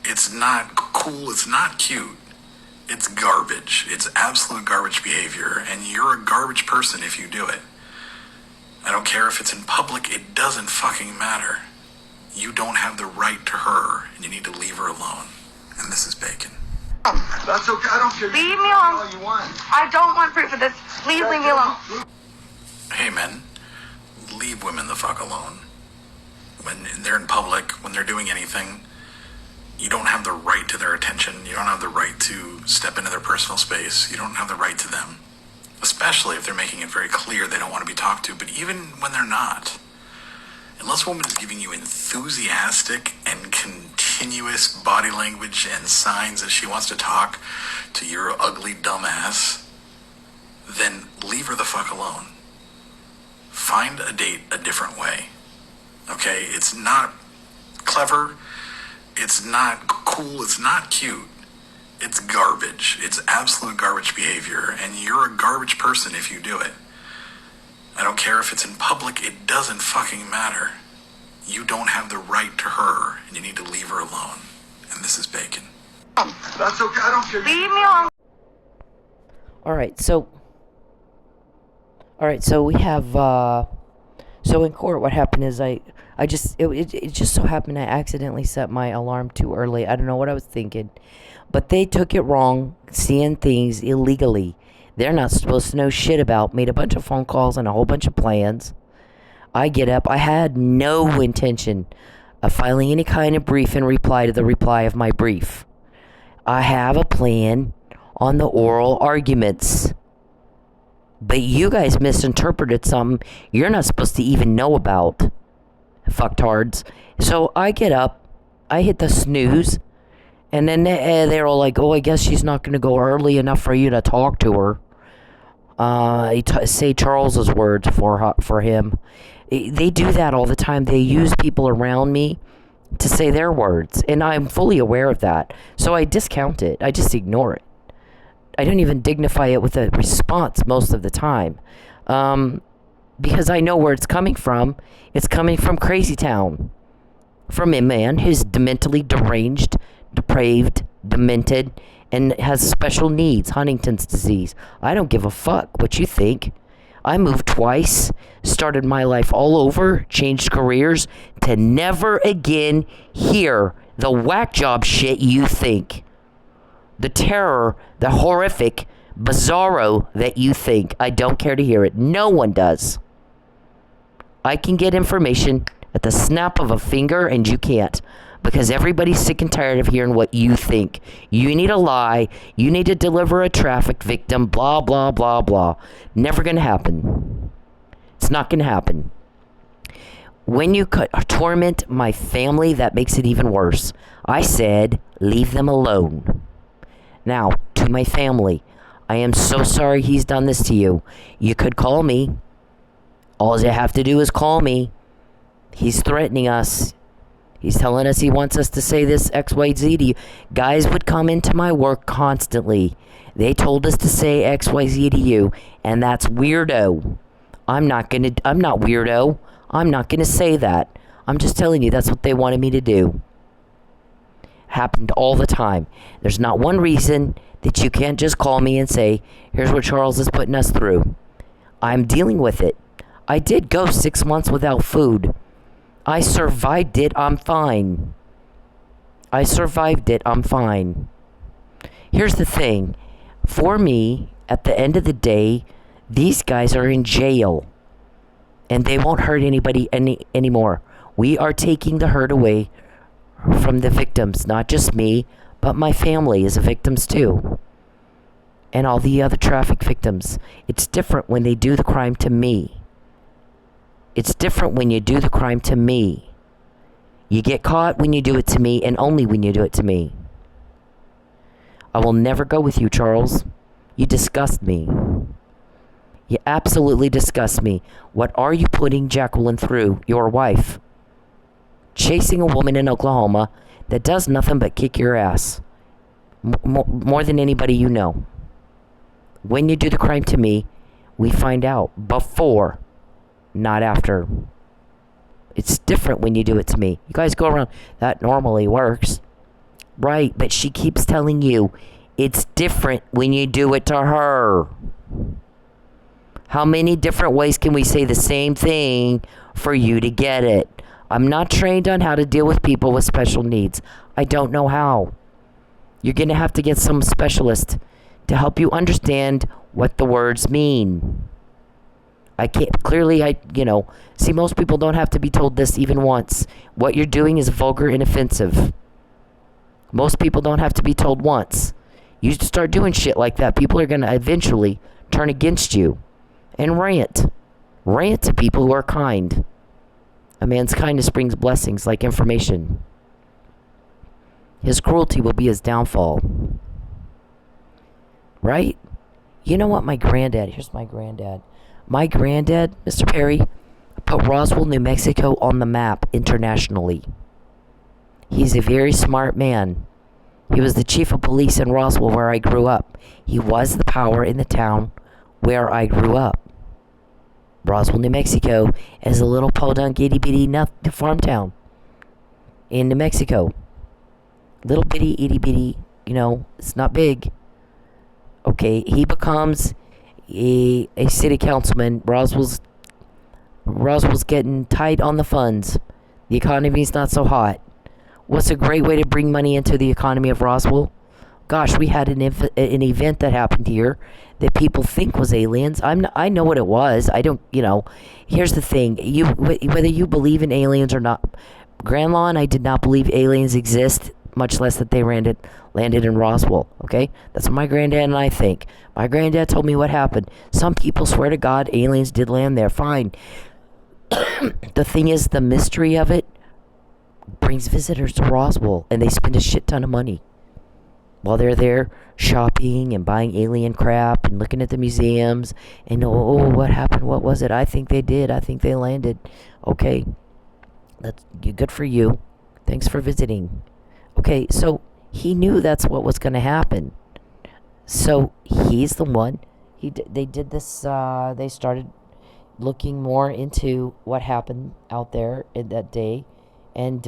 It's not cool. It's not cute. It's garbage. It's absolute garbage behavior, and you're a garbage person if you do it. I don't care if it's in public. It doesn't fucking matter. You don't have the right to her, and you need to leave her alone. And this is Bacon. That's okay. I don't care. Leave me alone. All you want. I don't want proof of this. Please leave me alone. Hey men, leave women the fuck alone. When they're in public, when they're doing anything, you don't have the right to their attention. You don't have the right to step into their personal space. You don't have the right to them. Especially if they're making it very clear they don't want to be talked to, but even when they're not. Unless a woman is giving you enthusiastic and continuous body language and signs that she wants to talk to your ugly dumbass, then leave her the fuck alone. Find a date a different way. Okay? It's not clever. It's not cool. It's not cute. It's garbage. It's absolute garbage behavior, and you're a garbage person if you do it. I don't care if it's in public. It doesn't fucking matter. You don't have the right to her, and you need to leave her alone. And this is Bacon. That's okay. I don't care. Leave me alone. Alright, so we have, so in court what happened is it just so happened I accidentally set my alarm too early. I don't know what I was thinking. But they took it wrong, seeing things illegally. They're not supposed to know shit about. Made a bunch of phone calls and a whole bunch of plans. I get up. I had no intention of filing any kind of brief in reply to the reply of my brief. I have a plan on the oral arguments. But you guys misinterpreted something you're not supposed to even know about. Fucktards. So I get up. I hit the snooze. And then they're all like, oh, I guess she's not going to go early enough for you to talk to her. Say Charles's words for him. They do that all the time. They use people around me to say their words. And I'm fully aware of that. So I discount it. I just ignore it. I don't even dignify it with a response most of the time. Because I know where it's coming from. It's coming from Crazy Town. From a man who's mentally deranged, depraved, demented, and has special needs, Huntington's disease. I don't give a fuck what you think. I moved twice, started my life all over, changed careers, to never again hear the whack job shit you think. The terror, the horrific, bizarro that you think. I don't care to hear it. No one does. I can get information at the snap of a finger and you can't. Because everybody's sick and tired of hearing what you think. You need a lie. You need to deliver a traffic victim. Blah, blah, blah, blah. Never going to happen. It's not going to happen. When you torment my family, that makes it even worse. I said, leave them alone. Now, to my family, I am so sorry he's done this to you. You could call me. All you have to do is call me. He's threatening us. He's telling us he wants us to say this XYZ to you. Guys would come into my work constantly. They told us to say XYZ to you, and that's weirdo. I'm not weirdo. I'm not gonna say that. I'm just telling you that's what they wanted me to do. Happened all the time. There's not one reason that you can't just call me and say, here's what Charles is putting us through. I'm dealing with it. I did go 6 months without food. I survived it, I'm fine. I survived it, I'm fine. Here's the thing. For me, at the end of the day, these guys are in jail. And they won't hurt anybody anymore. We are taking the hurt away from the victims. Not just me, but my family is victims too. And all the other traffic victims. It's different when they do the crime to me. It's different when you do the crime to me. You get caught when you do it to me, and only when you do it to me. I will never go with you, Charles. You disgust me. You absolutely disgust me. What are you putting Jacqueline through, your wife? Chasing a woman in Oklahoma that does nothing but kick your ass. More than anybody you know. When you do the crime to me, we find out before. Not after. It's different when you do it to me. You guys go around, that normally works. Right, but she keeps telling you, it's different when you do it to her. How many different ways can we say the same thing for you to get it? I'm not trained on how to deal with people with special needs. I don't know how. You're going to have to get some specialist to help you understand what the words mean. I can't, see, most people don't have to be told this even once. What you're doing is vulgar and offensive. Most people don't have to be told once. You start doing shit like that, people are going to eventually turn against you and rant. Rant to people who are kind. A man's kindness brings blessings like information. His cruelty will be his downfall. Right? You know what my granddad, here's my granddad. My granddad, Mr. Perry, put Roswell, New Mexico on the map internationally. He's a very smart man. He was the chief of police in Roswell, where I grew up. He was the power in the town where I grew up. Roswell, New Mexico is a little podunk itty bitty farm town in New Mexico. Little bitty itty bitty, it's not big. Okay, he becomes a city councilman. Roswell's getting tight on the funds. The economy's not so hot. What's a great way to bring money into the economy of Roswell? Gosh, we had an event that happened here that people think was aliens. I know what it was. I don't, Here's the thing. Whether you believe in aliens or not, Grandma and I did not believe aliens exist, much less that they landed in Roswell. Okay, that's what my granddad and I think. My granddad told me what happened. Some people swear to God aliens did land there. Fine. The thing is, the mystery of it brings visitors to Roswell, and they spend a shit ton of money while they're there shopping and buying alien crap and looking at the museums and what happened, what was it, I think they did, I think they landed. Okay, that's good for you, thanks for visiting. Okay, so he knew that's what was going to happen, so he's the one. They did this, they started looking more into what happened out there in that day. And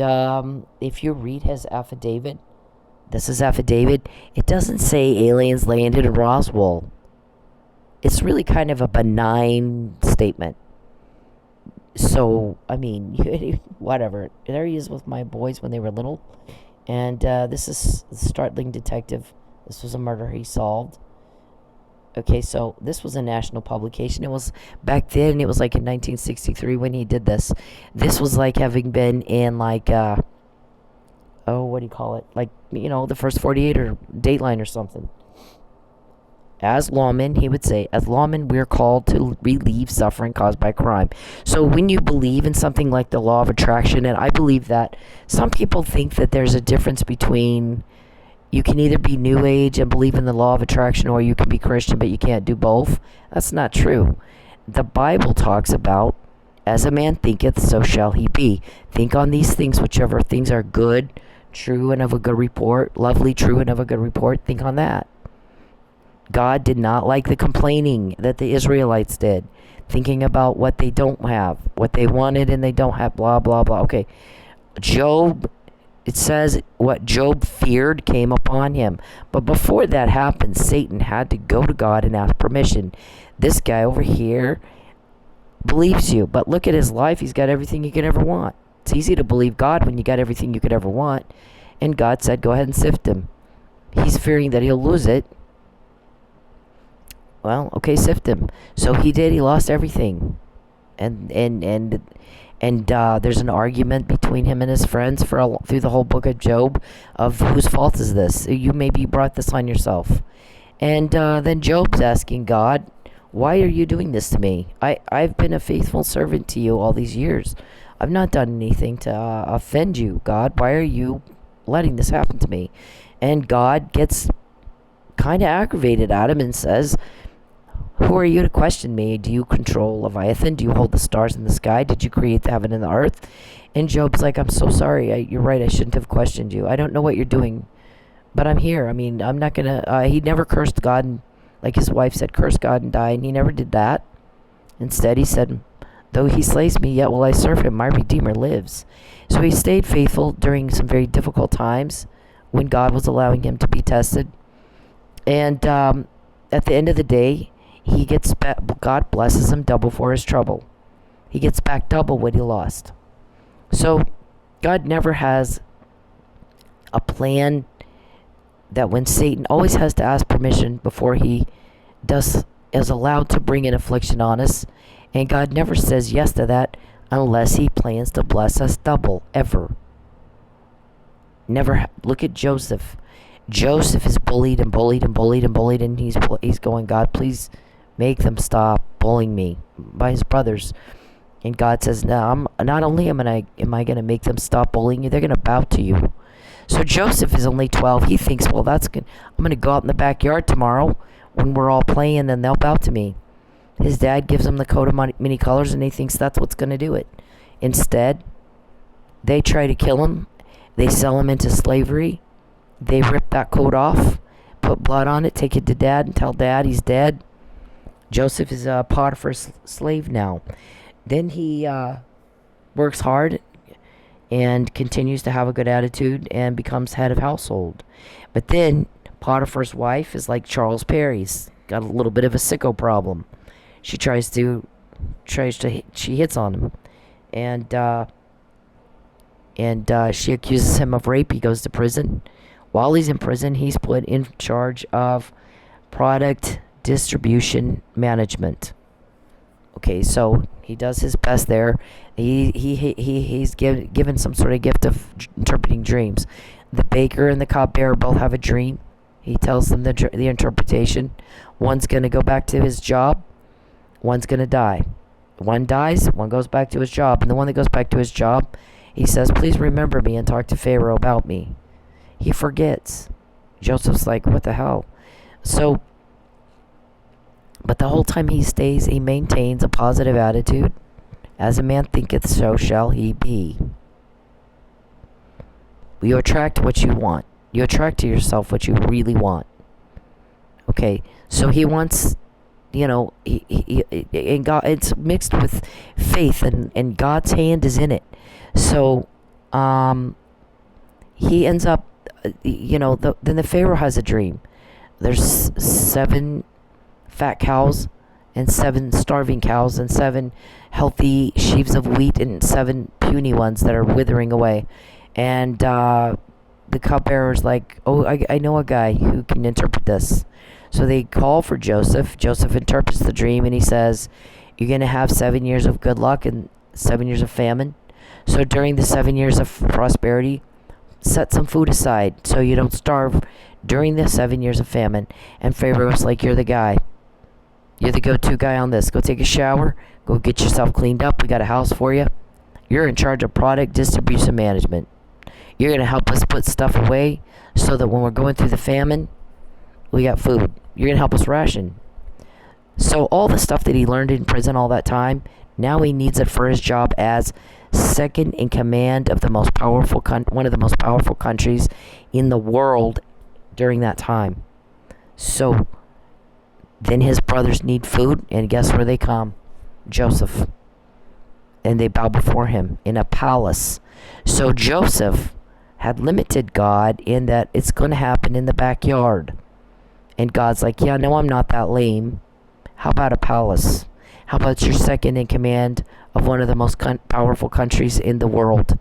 if you read his affidavit, this is affidavit, it doesn't say aliens landed in Roswell. It's really kind of a benign statement. So, I mean, whatever. There he is with my boys when they were little. And this is Startling Detective. This was a murder he solved. Okay, so this was a national publication. It was back then, it was like in 1963 when he did this. This was like having been in like, what do you call it? Like, the first 48 or Dateline or something. As lawmen, he would say, as lawmen, we're called to relieve suffering caused by crime. So when you believe in something like the law of attraction, and I believe that, some people think that there's a difference between, you can either be New Age and believe in the law of attraction, or you can be Christian, but you can't do both. That's not true. The Bible talks about, as a man thinketh, so shall he be. Think on these things, whichever things are good, true, and of a good report, lovely, true, and of a good report. Think on that. God did not like the complaining that the Israelites did, thinking about what they don't have, what they wanted and they don't have, blah, blah, blah. Okay, Job, it says what Job feared came upon him. But before that happened, Satan had to go to God and ask permission. This guy over here believes you, but look at his life. He's got everything you could ever want. It's easy to believe God when you got everything you could ever want. And God said, go ahead and sift him. He's fearing that he'll lose it. Well, okay, sift him. So he did. He lost everything. And there's an argument between him and his friends through the whole book of Job of whose fault is this? You maybe brought this on yourself. And then Job's asking God, why are you doing this to me? I've been a faithful servant to you all these years. I've not done anything to offend you, God. Why are you letting this happen to me? And God gets kind of aggravated at him and says, who are you to question me? Do you control Leviathan? Do you hold the stars in the sky? Did you create the heaven and the earth? And Job's like, I'm so sorry. You're right. I shouldn't have questioned you. I don't know what you're doing, but I'm here. I mean, I'm not going to... he never cursed God, and like his wife said, curse God and die, and he never did that. Instead, he said, though he slays me, yet will I serve him. My Redeemer lives. So he stayed faithful during some very difficult times when God was allowing him to be tested. And at the end of the day, he gets back, God blesses him double for his trouble. He gets back double what he lost. So God never has a plan that when Satan always has to ask permission before he is allowed to bring an affliction on us. And God never says yes to that unless he plans to bless us double, ever. Never. Look at Joseph. Joseph is bullied and bullied and bullied and bullied, and he's going, God, please make them stop bullying me, by his brothers. And God says, no, not only am I going to make them stop bullying you, they're going to bow to you. So Joseph is only 12. He thinks, well, that's good. I'm going to go out in the backyard tomorrow when we're all playing, and they'll bow to me. His dad gives him the coat of many colors, and he thinks that's what's going to do it. Instead, they try to kill him. They sell him into slavery. They rip that coat off, put blood on it, take it to dad, and tell dad he's dead. Joseph is a Potiphar's slave now. Then he works hard and continues to have a good attitude and becomes head of household. But then Potiphar's wife is like Charles Perry's, got a little bit of a sicko problem. She she hits on him, and she accuses him of rape. He goes to prison. While he's in prison, he's put in charge of product distribution management. Okay, so he does his best there. He's given some sort of gift of interpreting dreams. The baker and the cupbearer both have a dream. He tells them the interpretation. One's going to go back to his job. One's going to die. One dies, one goes back to his job. And the one that goes back to his job, he says, please remember me and talk to Pharaoh about me. He forgets. Joseph's like, what the hell? So, but the whole time he stays, he maintains a positive attitude. As a man thinketh, so shall he be. You attract what you want. You attract to yourself what you really want. Okay, so he wants, and God, it's mixed with faith, and God's hand is in it. So, he ends up, then the Pharaoh has a dream. There's 7 fat cows and 7 starving cows and 7 healthy sheaves of wheat and 7 puny ones that are withering away. And the cupbearer's like, oh, I know a guy who can interpret this. So they call for Joseph. Joseph interprets the dream, and he says, you're going to have 7 years of good luck and 7 years of famine. So during the 7 years of prosperity, set some food aside so you don't starve during the 7 years of famine. And Pharaoh's like, you're the guy. You're the go-to guy on this. Go take a shower. Go get yourself cleaned up. We got a house for you. You're in charge of product distribution management. You're going to help us put stuff away so that when we're going through the famine, we got food. You're going to help us ration. So all the stuff that he learned in prison all that time, now he needs it for his job as second in command of the most powerful one of the most powerful countries in the world during that time. So then his brothers need food, and guess where they come? Joseph. And they bow before him in a palace. So Joseph had limited God in that it's going to happen in the backyard. And God's like, yeah, no, I'm not that lame. How about a palace? How about you're second in command of one of the most powerful countries in the world?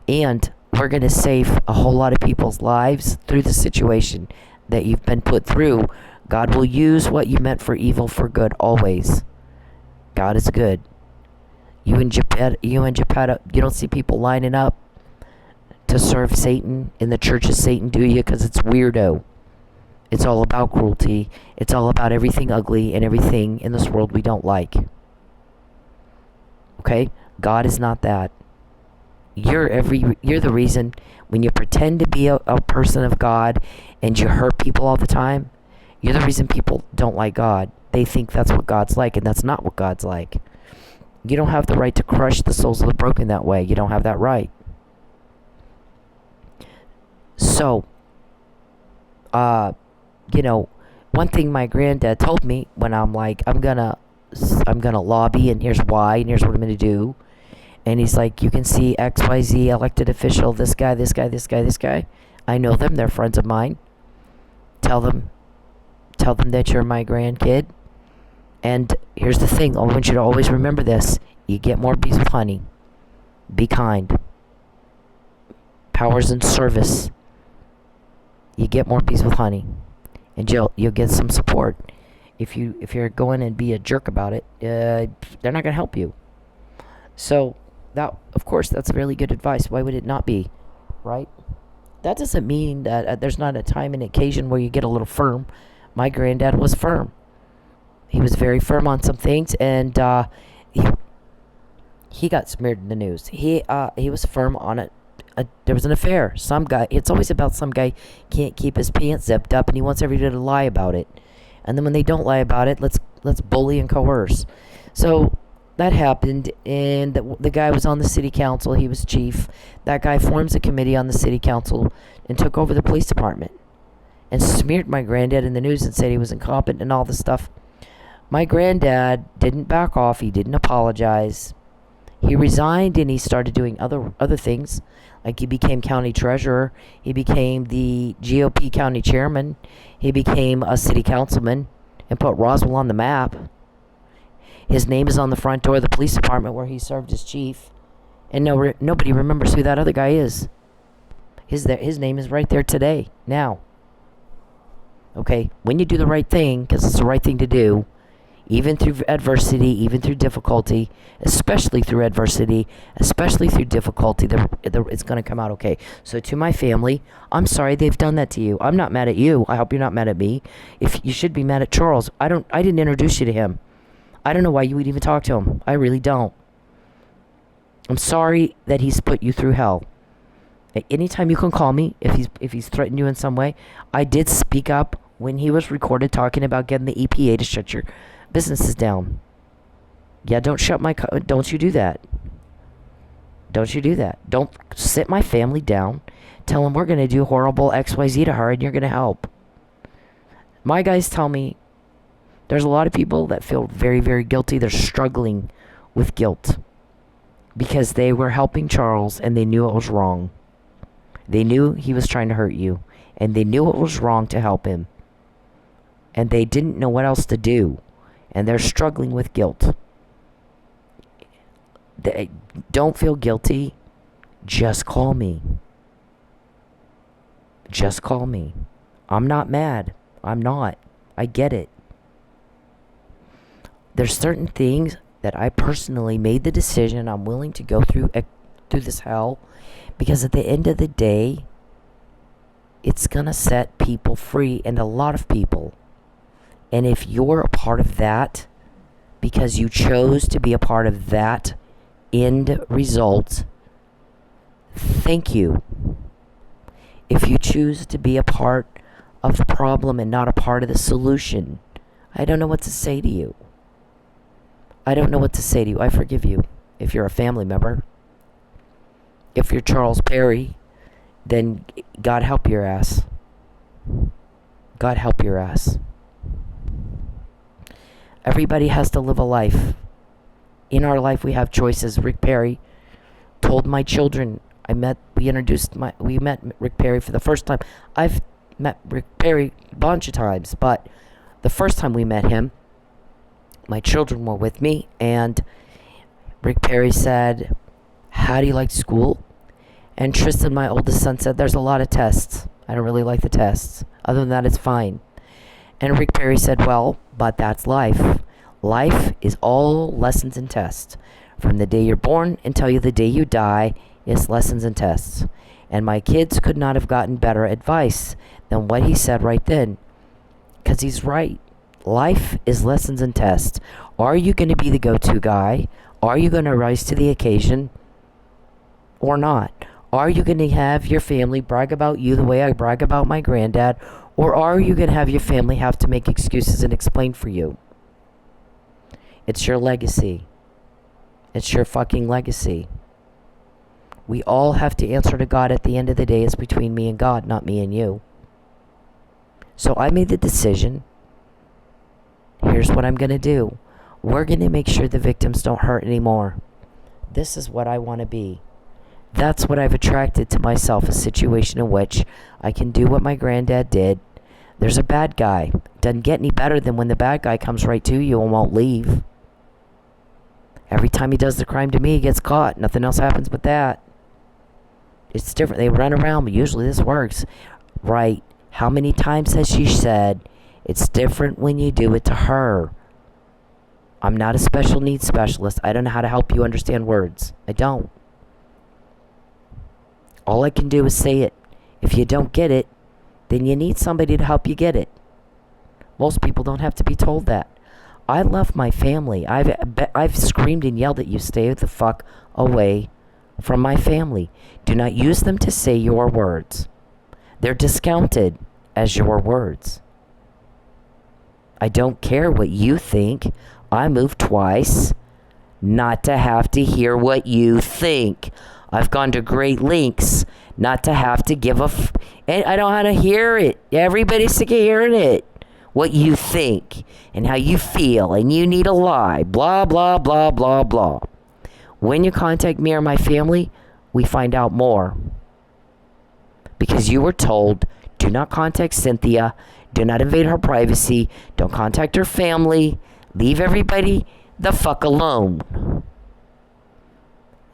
And we're going to save a whole lot of people's lives through the situation that you've been put through. God will use what you meant for evil for good always. God is good. You and Geppetto, you don't see people lining up to serve Satan in the church of Satan, do you? Because it's weirdo. It's all about cruelty. It's all about everything ugly and everything in this world we don't like. Okay? God is not that. You're the reason when you pretend to be a person of God and you hurt people all the time, you're the reason people don't like God. They think that's what God's like, and that's not what God's like. You don't have the right to crush the souls of the broken that way. You don't have that right. So, one thing my granddad told me when I'm like, I'm gonna lobby, and here's why, and here's what I'm gonna do. And he's like, you can see XYZ elected official, this guy. I know them, they're friends of mine. Tell them that you're my grandkid. And here's the thing, I want you to always remember this. You get more bees with honey. Be kind. Powers in service. You get more bees with honey. And you'll get some support. If you're going and be a jerk about it, they're not going to help you. So, that, of course, that's really good advice. Why would it not be? Right? That doesn't mean that there's not a time and occasion where you get a little firm. My granddad was firm. He was very firm on some things, and he got smeared in the news. He was firm on it. There was an affair. Some guy. It's always about some guy can't keep his pants zipped up, and he wants everybody to lie about it. And then when they don't lie about it, let's let's bully and coerce. So that happened, and the guy was on the city council. He was chief. That guy forms a committee on the city council and took over the police department and smeared my granddad in the news and said he was incompetent and all this stuff. My granddad didn't back off. He didn't apologize. He resigned and he started doing other things. Like he became county treasurer. He became the GOP county chairman. He became a city councilman and put Roswell on the map. His name is on the front door of the police department where he served as chief. And nobody remembers who that other guy is. His name is right there today, now. Okay? When you do the right thing, because it's the right thing to do, even through adversity, even through difficulty, especially through adversity, especially through difficulty, it's going to come out okay. So to my family, I'm sorry they've done that to you. I'm not mad at you. I hope you're not mad at me. If you should be mad at Charles, I didn't introduce you to him. I don't know why you would even talk to him. I really don't. I'm sorry that he's put you through hell. Anytime you can call me if he's threatened you in some way. I did speak up when he was recorded talking about getting the EPA to shut your businesses down. Yeah, don't you do that. Don't you do that. Don't sit my family down. Tell them we're going to do horrible XYZ to her and you're going to help. My guys tell me there's a lot of people that feel very, very guilty. They're struggling with guilt because they were helping Charles and they knew it was wrong. They knew he was trying to hurt you and they knew it was wrong to help him. And they didn't know what else to do. And they're struggling with guilt. They don't feel guilty. Just call me. Just call me. I'm not mad. I'm not. I get it. There's certain things that I personally made the decision I'm willing to go through this hell, because at the end of the day, it's gonna set people free, and a lot of people. And if you're a part of that, because you chose to be a part of that end result, thank you. If you choose to be a part of the problem and not a part of the solution, I don't know what to say to you. I don't know what to say to you. I forgive you if you're a family member. If you're Charles Perry, then God help your ass. God help your ass. Everybody has to live a life. In our life, we have choices. Rick Perry told my children, we met Rick Perry for the first time. I've met Rick Perry a bunch of times, but the first time we met him, my children were with me, and Rick Perry said, "How do you like school?" And Tristan, my oldest son, said, "There's a lot of tests. I don't really like the tests. Other than that, it's fine." And Rick Perry said, "Well, but that's life. Life is all lessons and tests. From the day you're born until the day you die, it's lessons and tests." And my kids could not have gotten better advice than what he said right then. Because he's right. Life is lessons and tests. Are you going to be the go-to guy? Are you going to rise to the occasion? Or not? Are you going to have your family brag about you the way I brag about my granddad? Or are you going to have your family have to make excuses and explain for you? It's your legacy. It's your fucking legacy. We all have to answer to God at the end of the day. It's between me and God, not me and you. So I made the decision. Here's what I'm going to do. We're going to make sure the victims don't hurt anymore. This is what I want to be. That's what I've attracted to myself, a situation in which I can do what my granddad did. There's a bad guy. Doesn't get any better than when the bad guy comes right to you and won't leave. Every time he does the crime to me, he gets caught. Nothing else happens but that. It's different. They run around, but usually this works. Right. How many times has she said, it's different when you do it to her? I'm not a special needs specialist. I don't know how to help you understand words. I don't. All I can do is say it. If you don't get it, then you need somebody to help you get it. Most people don't have to be told that. I love my family. I've screamed and yelled at you, stay the fuck away from my family. Do not use them to say your words. They're discounted as your words. I don't care what you think. I moved twice not to have to hear what you think. I've gone to great lengths not to have to give and I don't want to hear it. Everybody's sick of hearing it. What you think and how you feel and you need a lie. Blah, blah, blah, blah, blah. When you contact me or my family, we find out more. Because you were told, do not contact Cynthia. Do not invade her privacy. Don't contact her family. Leave everybody the fuck alone.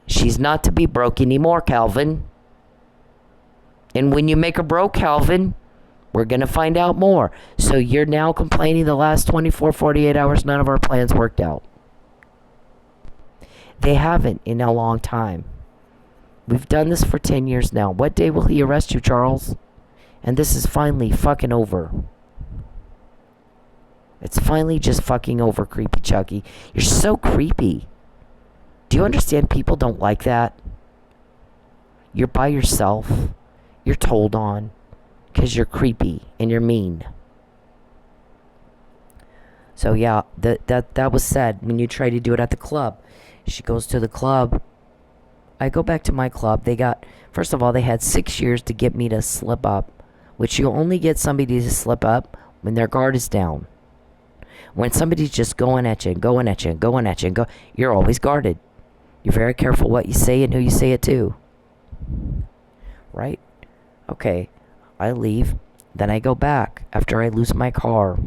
She's not to be broke anymore, Calvin. And when you make her broke, Calvin, we're going to find out more. So you're now complaining the last 24, 48 hours, none of our plans worked out. They haven't in a long time. We've done this for 10 years now. What day will he arrest you, Charles? And this is finally fucking over. It's finally just fucking over, creepy Chucky. You're so creepy. Do you understand people don't like that? You're by yourself. You're told on. Because you're creepy and you're mean. So yeah, that was said when you try to do it at the club. She goes to the club. I go back to my club. First of all, they had 6 years to get me to slip up. Which you only get somebody to slip up when their guard is down. When somebody's just going at you and going at you and going at you and you're always guarded. You're very careful what you say and who you say it to. Right? Okay. I leave. Then I go back after I lose my car.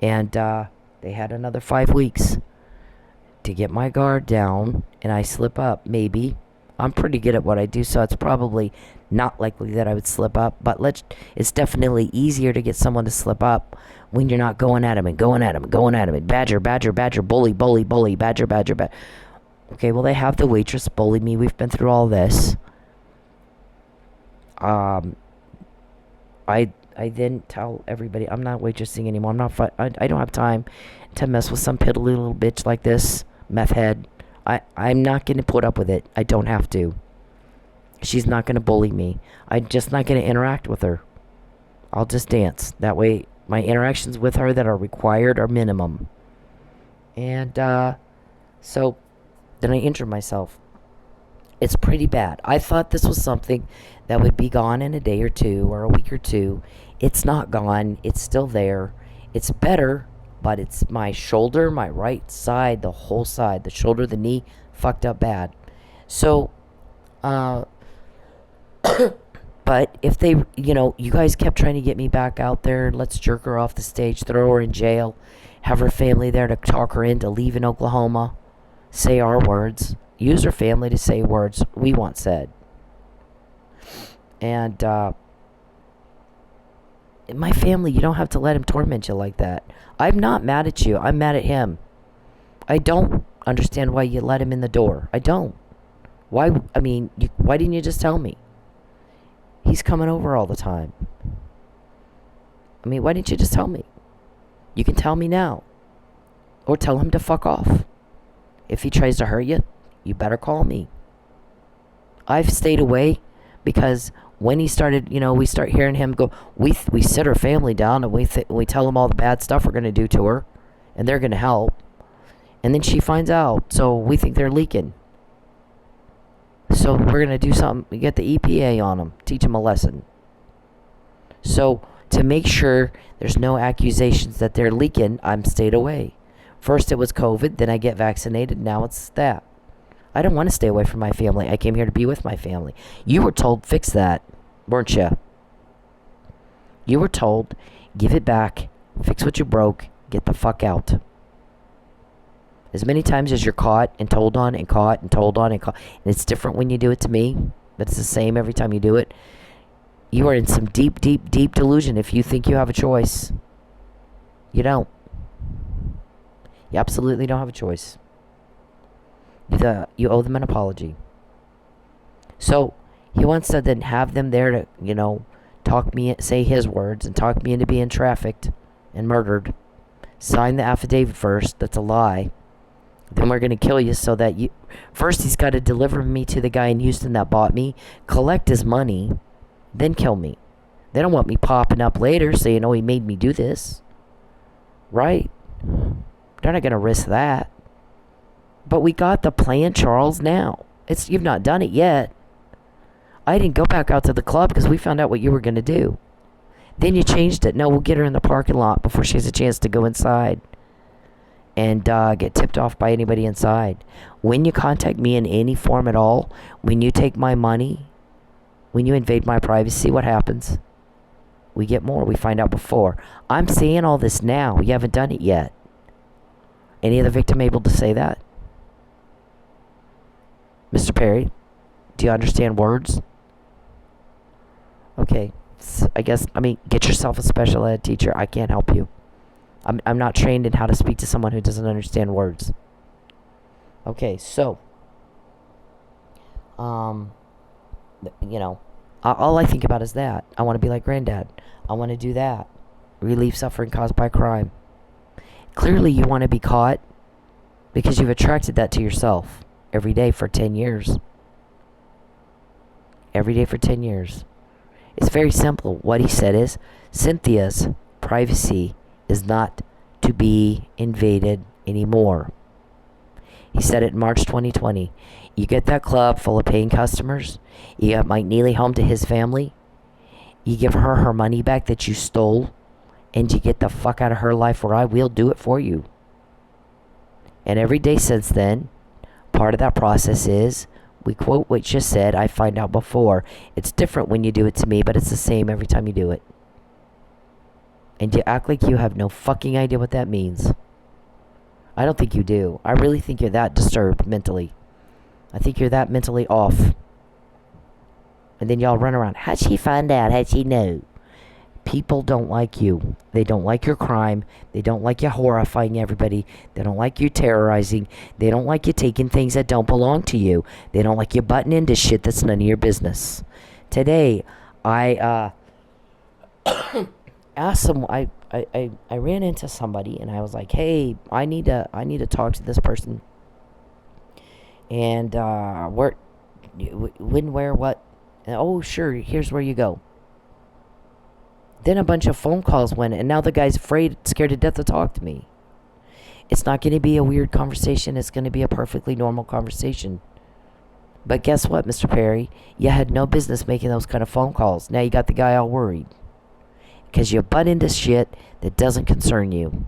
And they had another 5 weeks to get my guard down. And I slip up, maybe. I'm pretty good at what I do, so it's probably not likely that I would slip up. But it's definitely easier to get someone to slip up when you're not going at him and going at him and going at him and badger, badger, badger, bully, bully, bully, badger, badger, badger. Okay, well, they have the waitress bully me. We've been through all this. I then tell everybody I'm not waitressing anymore. I don't have time to mess with some piddly little bitch like this, meth head. I'm not going to put up with it. I don't have to. She's not going to bully me. I'm just not going to interact with her. I'll just dance. That way, my interactions with her that are required are minimum. And, so, then I injured myself. It's pretty bad. I thought this was something that would be gone in a day or two or a week or two. It's not gone. It's still there. It's better, but it's my shoulder, my right side, the whole side, the shoulder, the knee, fucked up bad. So, but if they, you guys kept trying to get me back out there, let's jerk her off the stage, throw her in jail, have her family there to talk her into leaving Oklahoma, say our words, use her family to say words we want said. And, my family, you don't have to let him torment you like that. I'm not mad at you. I'm mad at him. I don't understand why you let him in the door. I don't. Why didn't you just tell me? He's coming over all the time. Why didn't you just tell me? You can tell me now. Or tell him to fuck off. If he tries to hurt you, you better call me. I've stayed away because when he started, we start hearing him go, we sit her family down and we tell them all the bad stuff we're going to do to her. And they're going to help. And then she finds out. So we think they're leaking. So we're going to do something. We get the EPA on them. Teach them a lesson. So to make sure there's no accusations that they're leaking, I'm stayed away. First it was COVID. Then I get vaccinated. Now it's that. I don't want to stay away from my family. I came here to be with my family. You were told fix that, weren't you? You were told give it back, fix what you broke, get the fuck out. As many times as you're caught and told on and caught and told on and caught, and it's different when you do it to me, but it's the same every time you do it. You are in some deep, deep, deep delusion if you think you have a choice. You don't. You absolutely don't have a choice. You owe them an apology. So he wants to then have them there to, say his words and talk me into being trafficked and murdered. Sign the affidavit first. That's a lie. Then we're going to kill you so that first he's got to deliver me to the guy in Houston that bought me, collect his money, then kill me. They don't want me popping up later saying, he made me do this. right? They're not going to risk that. But we got the plan, Charles, now. You've not done it yet. I didn't go back out to the club because we found out what you were going to do. Then you changed it. No, we'll get her in the parking lot before she has a chance to go inside and get tipped off by anybody inside. When you contact me in any form at all, when you take my money, when you invade my privacy, what happens? We get more. We find out before. I'm saying all this now. You haven't done it yet. Any other victim able to say that? Mr. Perry, do you understand words? Okay. Get yourself a special ed teacher. I can't help you. I'm not trained in how to speak to someone who doesn't understand words. Okay, so, all I think about is that. I want to be like Granddad. I want to do that. Relieve suffering caused by crime. Clearly you want to be caught because you've attracted that to yourself every day for 10 years. Every day for 10 years. It's very simple. What he said is, Cynthia's privacy is not to be invaded anymore. He said it in March 2020. You get that club full of paying customers. You got Mike Neely home to his family. You give her her money back that you stole. And you get the fuck out of her life or I will do it for you. And every day since then, part of that process is, we quote what you said, I find out before. It's different when you do it to me, but it's the same every time you do it. And you act like you have no fucking idea what that means. I don't think you do. I really think you're that disturbed mentally. I think you're that mentally off. And then y'all run around. How'd she find out? How'd she know? People don't like you. They don't like your crime. They don't like you horrifying everybody. They don't like you terrorizing. They don't like you taking things that don't belong to you. They don't like you butting into shit that's none of your business. Today, I asked some. I ran into somebody and I was like, "Hey, I need to talk to this person." And when, where, what? And, oh, sure. Here's where you go. Then a bunch of phone calls went, and now the guy's scared to death to talk to me. It's not going to be a weird conversation. It's going to be a perfectly normal conversation. But guess what, Mr. Perry? You had no business making those kind of phone calls. Now you got the guy all worried. Because you butt into shit that doesn't concern you.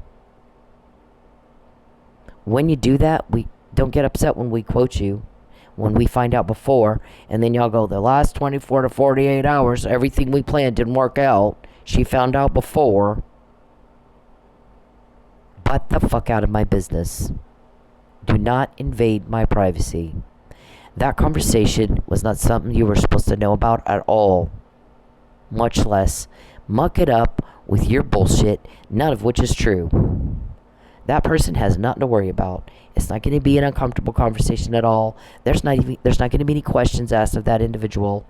When you do that, we don't get upset when we quote you. When we find out before, and then y'all go, the last 24 to 48 hours, everything we planned didn't work out. She found out before. Butt the fuck out of my business. Do not invade my privacy. That conversation was not something you were supposed to know about at all. Much less muck it up with your bullshit, none of which is true. That person has nothing to worry about. It's not going to be an uncomfortable conversation at all. There's not going to be any questions asked of that individual.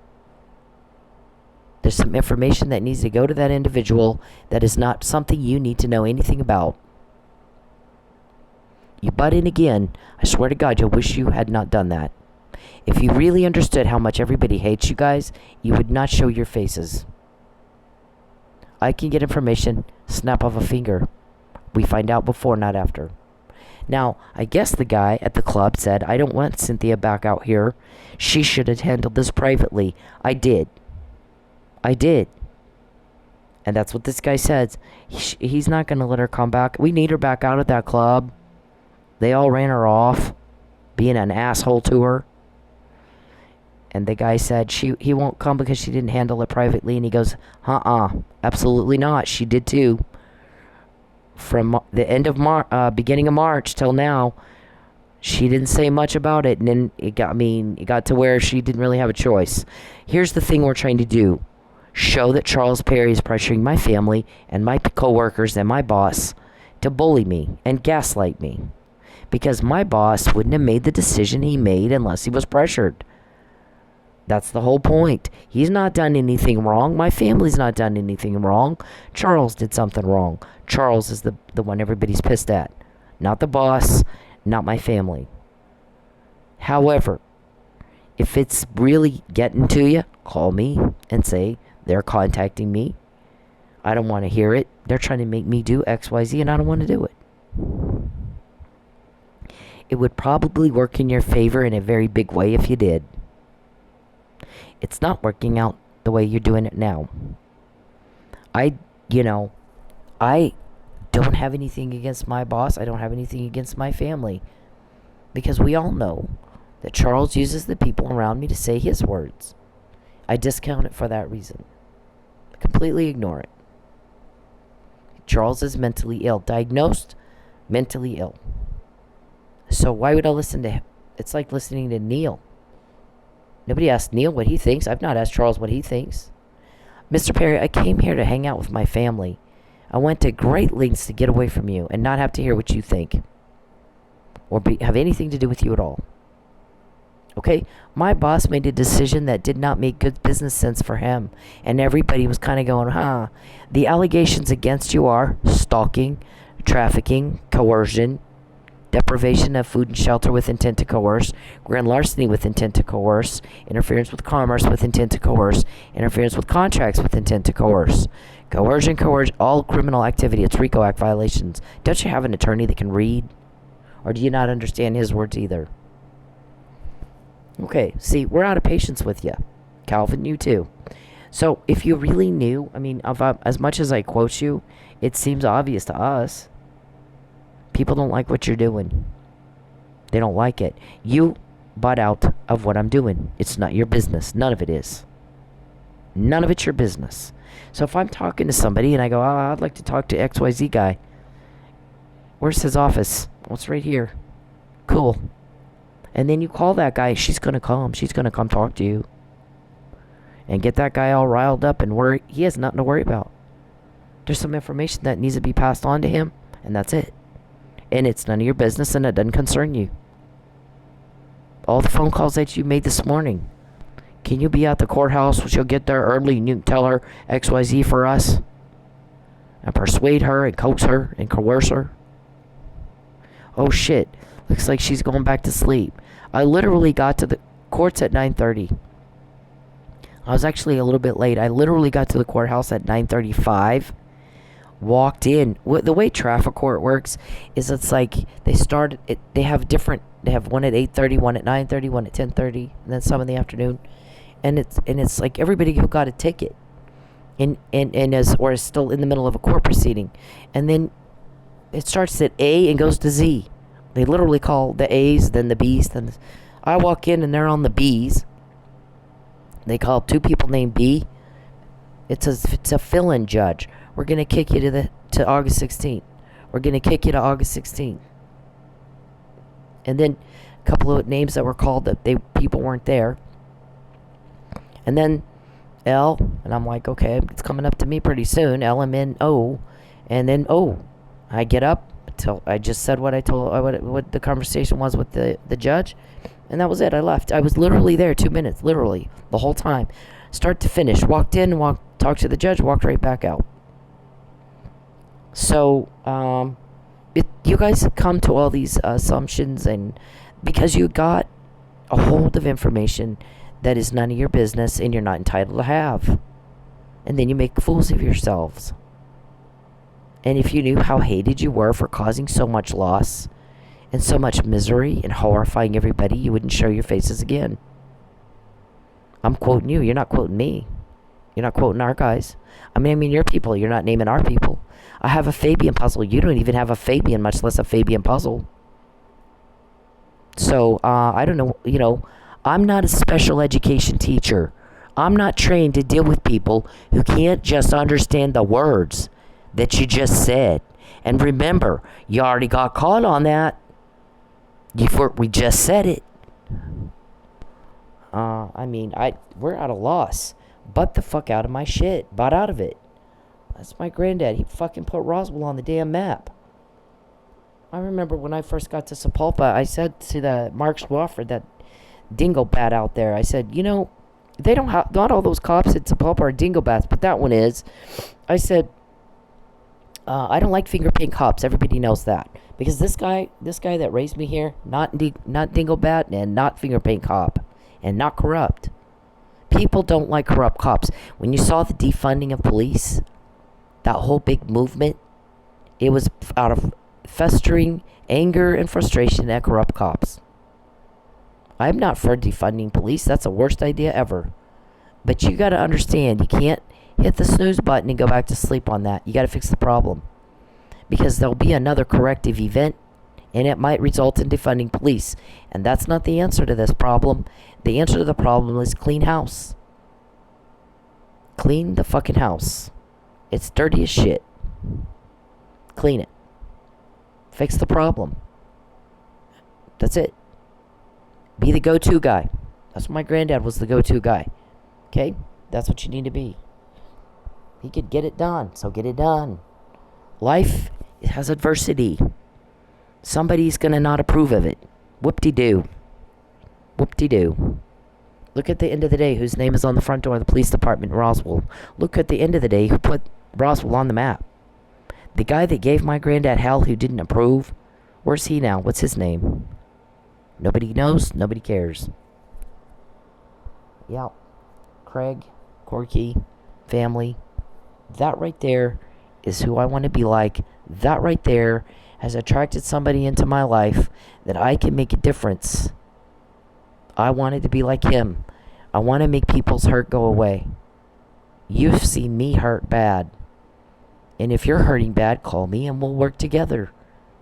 There's some information that needs to go to that individual that is not something you need to know anything about. You butt in again, I swear to God, you'll wish you had not done that. If you really understood how much everybody hates you guys, you would not show your faces. I can get information, snap of a finger. We find out before, not after. Now, I guess the guy at the club said, I don't want Cynthia back out here. She should have handled this privately. I did. And that's what this guy says. He's not going to let her come back. We need her back out at that club. They all ran her off, being an asshole to her. And the guy said he won't come because she didn't handle it privately. And he goes, absolutely not. She did too. From the end of beginning of March till now, she didn't say much about it. And then it got to where she didn't really have a choice. Here's the thing we're trying to do. Show that Charles Perry is pressuring my family and my coworkers and my boss to bully me and gaslight me. Because my boss wouldn't have made the decision he made unless he was pressured. That's the whole point. He's not done anything wrong. My family's not done anything wrong. Charles did something wrong. Charles is the one everybody's pissed at. Not the boss, not my family. However, if it's really getting to you, call me and say they're contacting me. I don't want to hear it. They're trying to make me do XYZ and I don't want to do it. It would probably work in your favor in a very big way if you did. It's not working out the way you're doing it now. I don't have anything against my boss. I don't have anything against my family. Because we all know that Charles uses the people around me to say his words. I discount it for that reason. Completely ignore it. Charles is mentally ill. Diagnosed mentally ill. So why would I listen to him? It's like listening to Neil. Nobody asked Neil what he thinks. I've not asked Charles what he thinks. Mr. Perry, I came here to hang out with my family. I went to great lengths to get away from you and not have to hear what you think. Or have anything to do with you at all. Okay? My boss made a decision that did not make good business sense for him. And everybody was kind of going, The allegations against you are stalking, trafficking, coercion, deprivation of food and shelter with intent to coerce, grand larceny with intent to coerce, interference with commerce with intent to coerce, interference with contracts with intent to coerce, coercion, all criminal activity. It's RICO Act violations. Don't you have an attorney that can read? Or do you not understand his words either? Okay, see, we're out of patience with you. Calvin, you too. So, if you really knew, as much as I quote you, it seems obvious to us. People don't like what you're doing. They don't like it. You bought out of what I'm doing. It's not your business. None of it is. None of it's your business. So if I'm talking to somebody and I go, I'd like to talk to XYZ guy. Where's his office? Well, it's right here. Cool. And then you call that guy. She's going to come. She's going to come talk to you. And get that guy all riled up and worry. He has nothing to worry about. There's some information that needs to be passed on to him. And that's it. And it's none of your business and it doesn't concern you. All the phone calls that you made this morning. Can you be at the courthouse? She'll get there early and you can tell her XYZ for us. And persuade her and coax her and coerce her. Oh shit. Looks like she's going back to sleep. I literally got to the courts at 9:30. I was actually a little bit late. I literally got to the courthouse at 9:35. Walked in. The way traffic court works is it's like they have one at 8:30, one at 9:30, one at 10:30, and then some in the afternoon. And it's like everybody who got a ticket is still in the middle of a court proceeding. And then it starts at A and goes to Z. They literally call the A's, then the B's, I walk in and they're on the B's. They call two people named B. It's a fill-in judge. We're going to kick you to August 16th. We're going to kick you to August 16th. And then a couple of names that were called that people weren't there. And then L, and I'm like, okay, it's coming up to me pretty soon. L, M, N, O, and then O. I get up till I just said what the conversation was with the judge, and that was it. I left. I was literally there 2 minutes, literally the whole time, start to finish. Walked in, talked to the judge, walked right back out. So, you guys come to all these assumptions, and because you got a hold of information that is none of your business and you're not entitled to have. And then you make fools of yourselves. And if you knew how hated you were for causing so much loss and so much misery and horrifying everybody, you wouldn't show your faces again. I'm quoting you. You're not quoting me. You're not quoting our guys. I mean your people. You're not naming our people. I have a Fabian puzzle. You don't even have a Fabian, much less a Fabian puzzle. So, I don't know, I'm not a special education teacher. I'm not trained to deal with people who can't just understand the words that you just said. And remember, you already got caught on that. We just said it. We're at a loss. Butt the fuck out of my shit. Butt out of it. That's my granddad. He fucking put Roswell on the damn map. I remember when I first got to Sepulpa, I said to the Mark Swofford, that dingo bat out there, I said, they don't have, not all those cops at Sepulpa are dingo bats, but that one is. I said, I don't like finger paint cops. Everybody knows that. Because this guy that raised me here, not dingo bat and not finger paint cop and not corrupt. People don't like corrupt cops. When you saw the defunding of police, that whole big movement, it was out of festering anger and frustration at corrupt cops. I'm not for defunding police. That's the worst idea ever. But you got to understand, you can't hit the snooze button and go back to sleep on that. You got to fix the problem. Because there'll be another corrective event, and it might result in defunding police. And that's not the answer to this problem. The answer to the problem is clean house. Clean the fucking house. It's dirty as shit. Clean it. Fix the problem. That's it. Be the go-to guy. That's what my granddad was, the go-to guy. Okay? That's what you need to be. He could get it done, so get it done. Life has adversity. Somebody's gonna not approve of it. Whoop-de-doo. Whoop-de-doo. Look at the end of the day whose name is on the front door of the police department in Roswell. Look at the end of the day who put Roswell on the map. The guy that gave my granddad hell who didn't approve, where's he now? What's his name? Nobody knows. Nobody cares. Yeah. Craig, Corky, family. That right there is who I want to be like. That right there has attracted somebody into my life that I can make a difference. I wanted to be like him. I want to make people's hurt go away. You've seen me hurt bad. And if you're hurting bad, call me and we'll work together.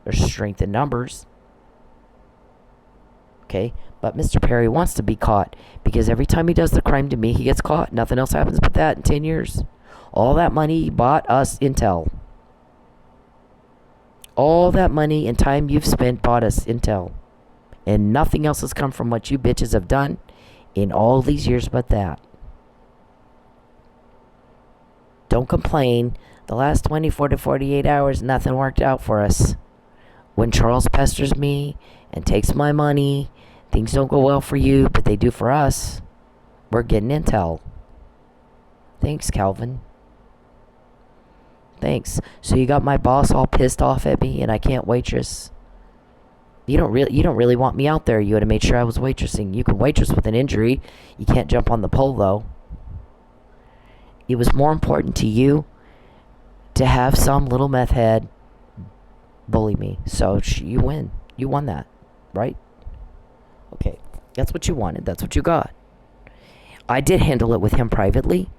There's strength in numbers. Okay? But Mr. Perry wants to be caught because every time he does the crime to me, he gets caught. Nothing else happens but that in 10 years. All that money bought us intel. All that money and time you've spent bought us intel. And nothing else has come from what you bitches have done in all these years but that. Don't complain. The last 24 to 48 hours, nothing worked out for us. When Charles pesters me and takes my money, things don't go well for you, but they do for us. We're getting intel. Thanks, Calvin. Thanks. So you got my boss all pissed off at me and I can't waitress. You don't really want me out there. You would have made sure I was waitressing. You can waitress with an injury. You can't jump on the pole though. It was more important to you to have some little meth head bully me. So you win. You won that, right? Okay. That's what you wanted. That's what you got. I did handle it with him privately.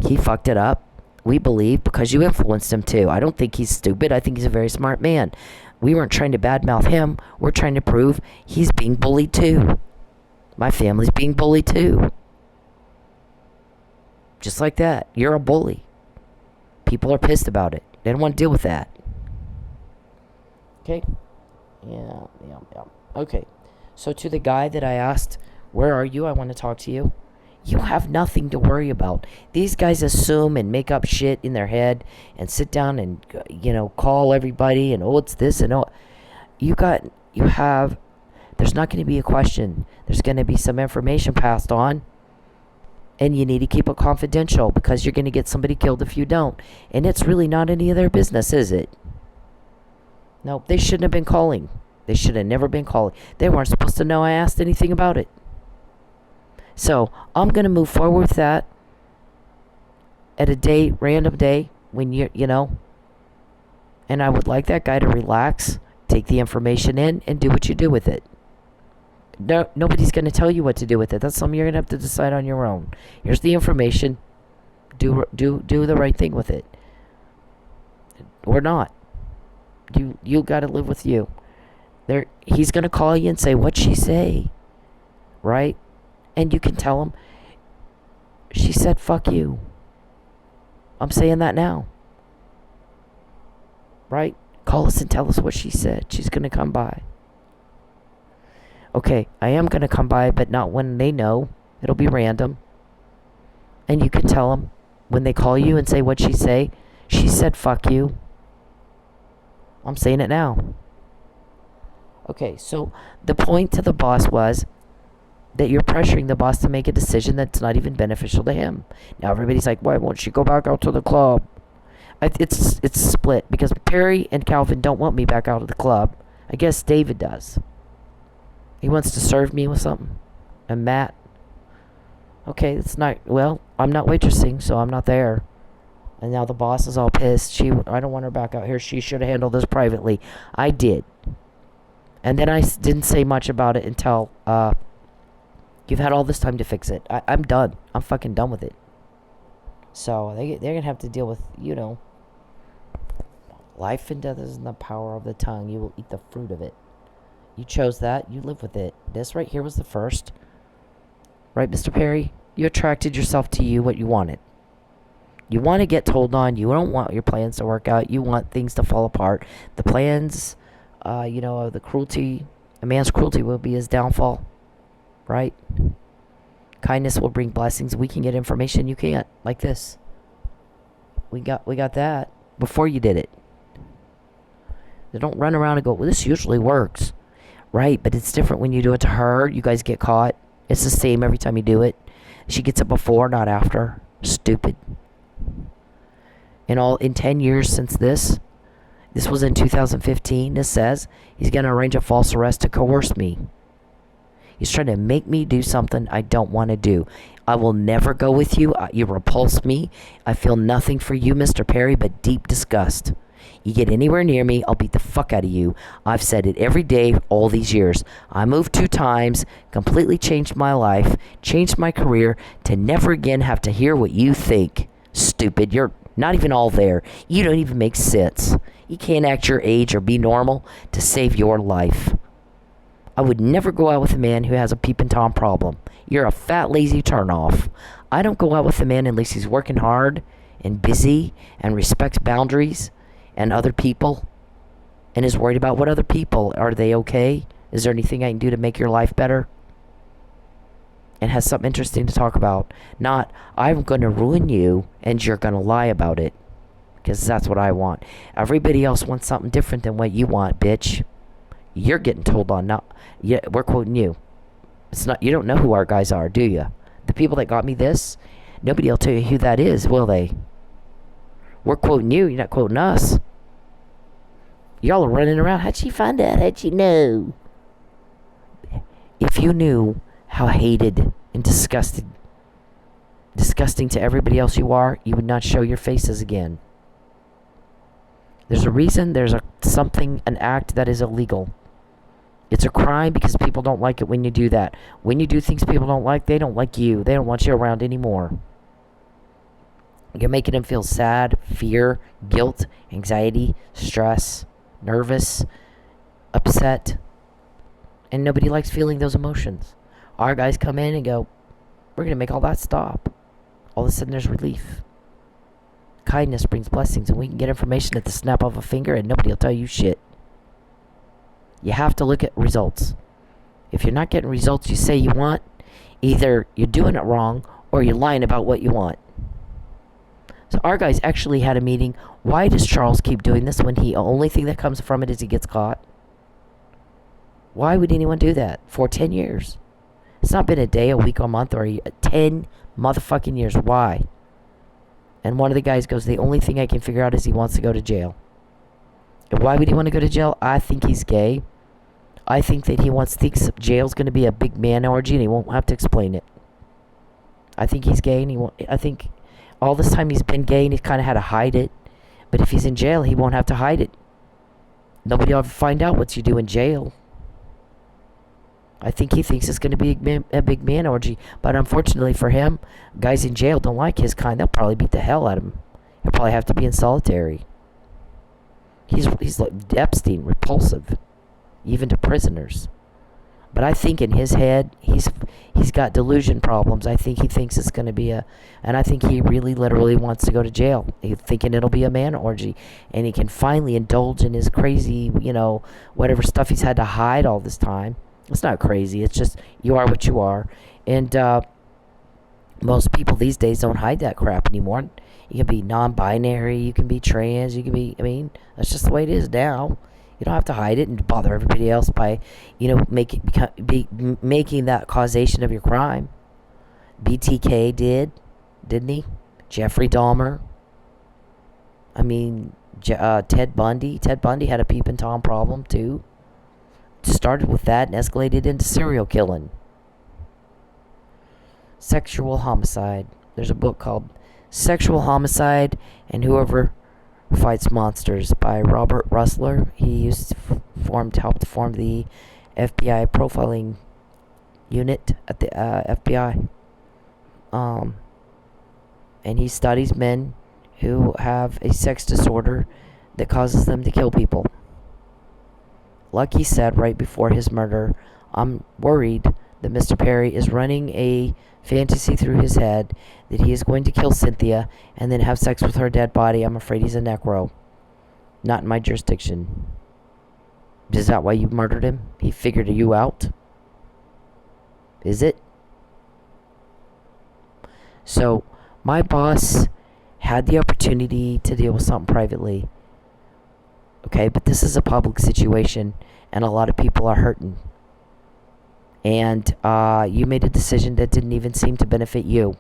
He fucked it up. We believe because you influenced him too. I don't think he's stupid. I think he's a very smart man. We weren't trying to badmouth him. We're trying to prove he's being bullied too. My family's being bullied too. Just like that. You're a bully. People are pissed about it. They don't want to deal with that. Okay? Yeah. Okay. So to the guy that I asked, where are you? I want to talk to you. You have nothing to worry about. These guys assume and make up shit in their head and sit down and, call everybody and, it's this and, there's not going to be a question. There's going to be some information passed on. And you need to keep it confidential because you're going to get somebody killed if you don't. And it's really not any of their business, is it? No, they shouldn't have been calling. They should have never been calling. They weren't supposed to know I asked anything about it. So, I'm going to move forward with that at a random day, when and I would like that guy to relax, take the information in, and do what you do with it. No, nobody's going to tell you what to do with it. That's something you're going to have to decide on your own. Here's the information. Do the right thing with it. Or not. You got to live with you. He's going to call you and say, what'd she say? Right? And you can tell him, she said, fuck you. I'm saying that now. Right? Call us and tell us what she said. She's going to come by. Okay, I am going to come by, but not when they know. It'll be random. And you can tell them, when they call you and say, what'd she say? She said, fuck you. I'm saying it now. Okay, so the point to the boss was that you're pressuring the boss to make a decision that's not even beneficial to him. Now everybody's like, why won't she go back out to the club? It's split because Perry and Calvin don't want me back out of the club. I guess David does. He wants to serve me with something. And Matt. Okay, it's not, I'm not waitressing, so I'm not there. And now the boss is all pissed. I don't want her back out here. She should have handled this privately. I did. And then I didn't say much about it until, you've had all this time to fix it. I'm done. I'm fucking done with it. So, they're going to have to deal with, life and death is in the power of the tongue. You will eat the fruit of it. You chose that. You live with it. This right here was the first. Right, Mr. Perry? You attracted yourself to you what you wanted. You want to get told on. You don't want your plans to work out. You want things to fall apart. The plans, the cruelty. A man's cruelty will be his downfall. Right? Kindness will bring blessings. We can get information you can't. Like this. We got that before you did it. They don't run around and go, well, this usually works. Right? But it's different when you do it to her. You guys get caught. It's the same every time you do it. She gets it before, not after. Stupid. In 10 years since this was in 2015, this says he's going to arrange a false arrest to coerce me. He's trying to make me do something I don't want to do. I will never go with you. You repulse me. I feel nothing for you, Mr. Perry, but deep disgust. You get anywhere near me, I'll beat the fuck out of you. I've said it every day all these years. I moved 2 times, completely changed my life, changed my career, to never again have to hear what you think. Stupid, you're not even all there. You don't even make sense. You can't act your age or be normal to save your life. I would never go out with a man who has a peeping Tom problem. You're a fat, lazy turnoff. I don't go out with a man unless he's working hard and busy and respects boundaries and other people and is worried about what other people, are they okay? Is there anything I can do to make your life better? And has something interesting to talk about. Not, I'm going to ruin you and you're going to lie about it. Because that's what I want. Everybody else wants something different than what you want, bitch. You're getting told on. Not, yeah, we're quoting you. It's not. You don't know who our guys are, do you? The people that got me this, nobody will tell you who that is, will they? We're quoting you. You're not quoting us. Y'all are running around. How'd she find out? How'd she know? If you knew how hated and disgusting to everybody else you are, you would not show your faces again. There's a reason. There's an act that is illegal. It's a crime because people don't like it when you do that. When you do things people don't like, they don't like you. They don't want you around anymore. You're making them feel sad, fear, guilt, anxiety, stress, nervous, upset. And nobody likes feeling those emotions. Our guys come in and go, we're going to make all that stop. All of a sudden there's relief. Kindness brings blessings, and we can get information at the snap of a finger and nobody will tell you shit. You have to look at results. If you're not getting results you say you want, either you're doing it wrong or you're lying about what you want. So our guys actually had a meeting. Why does Charles keep doing this when the only thing that comes from it is he gets caught? Why would anyone do that for 10 years? It's not been a day, a week, a month, or 10 motherfucking years. Why? And one of the guys goes, the only thing I can figure out is he wants to go to jail. And why would he want to go to jail? I think he's gay. I think that he thinks jail's going to be a big man orgy and he won't have to explain it. I think he's gay and I think all this time he's been gay and he's kind of had to hide it. But if he's in jail, he won't have to hide it. Nobody will ever find out what you do in jail. I think he thinks it's going to be a big man orgy. But unfortunately for him, guys in jail don't like his kind. They'll probably beat the hell out of him. He'll probably have to be in solitary. He's like Epstein, repulsive, even to prisoners. But I think in his head, he's got delusion problems. I think he thinks it's going to be and I think he really literally wants to go to jail. He's thinking it'll be a man orgy. And he can finally indulge in his crazy, whatever stuff he's had to hide all this time. It's not crazy. It's just, you are what you are. And most people these days don't hide that crap anymore. You can be non-binary. You can be trans. You can be, that's just the way it is now. You don't have to hide it and bother everybody else by, making that causation of your crime. BTK didn't he? Jeffrey Dahmer. Ted Bundy. Ted Bundy had a peeping Tom problem too. Started with that and escalated into serial killing. Sexual homicide. There's a book called Sexual Homicide and Whoever Fights Monsters by Robert Russler. He used to help to form the FBI profiling unit at the FBI. And he studies men who have a sex disorder that causes them to kill people. Like he said right before his murder, I'm worried that Mr. Perry is running a fantasy through his head that he is going to kill Cynthia and then have sex with her dead body. I'm afraid he's a necro. Not in my jurisdiction. Is that why you murdered him? He figured you out? Is it? So, my boss had the opportunity to deal with something privately. Okay, but this is a public situation, and a lot of people are hurting. And you made a decision that didn't even seem to benefit you.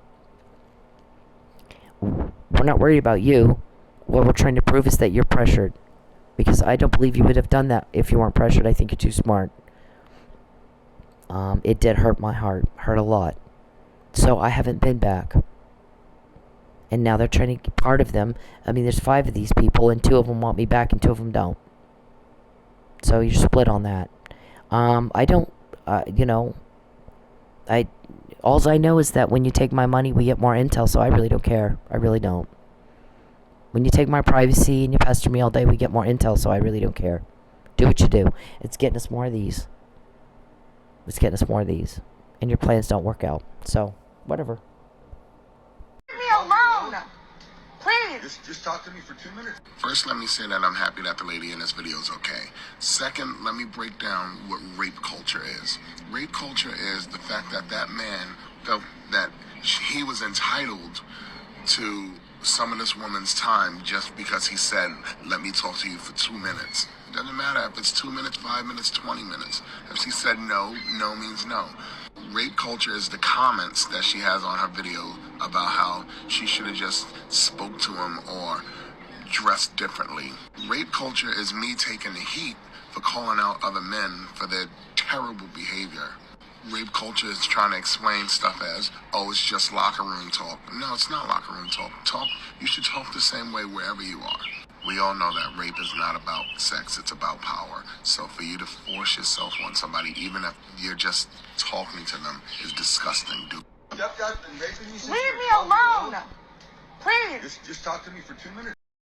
We're not worried about you. What we're trying to prove is that you're pressured. Because I don't believe you would have done that if you weren't pressured. I think you're too smart. It did hurt my heart. Hurt a lot. So I haven't been back. And now they're trying to get part of them. I mean, there's 5 of these people, and 2 of them want me back, and 2 of them don't. So you're split on that. I don't, alls I know is that when you take my money, we get more intel, so I really don't care. I really don't. When you take my privacy and you pester me all day, we get more intel, so I really don't care. Do what you do. It's getting us more of these. It's getting us more of these. And your plans don't work out. So, whatever. Leave me alone! Please! Just talk to me for 2 minutes. First, let me say that I'm happy that the lady in this video is okay. Second, let me break down what rape culture is. Rape culture is the fact that that man felt that he was entitled to some of this woman's time just because he said, let me talk to you for 2 minutes. It doesn't matter if it's 2 minutes, 5 minutes, 20 minutes. If she said no, no means no. Rape culture is the comments that she has on her video about how she should have just spoke to him or dressed differently. Rape culture is me taking the heat for calling out other men for their terrible behavior. Rape culture is trying to explain stuff as, oh, it's just locker room talk. No, it's not locker room talk. You should talk the same way wherever you are. We all know that rape is not about sex, it's about power. So for you to force yourself on somebody, even if you're just talking to them, is disgusting, dude. Leave me alone! Please! Just talk to me for 2 minutes.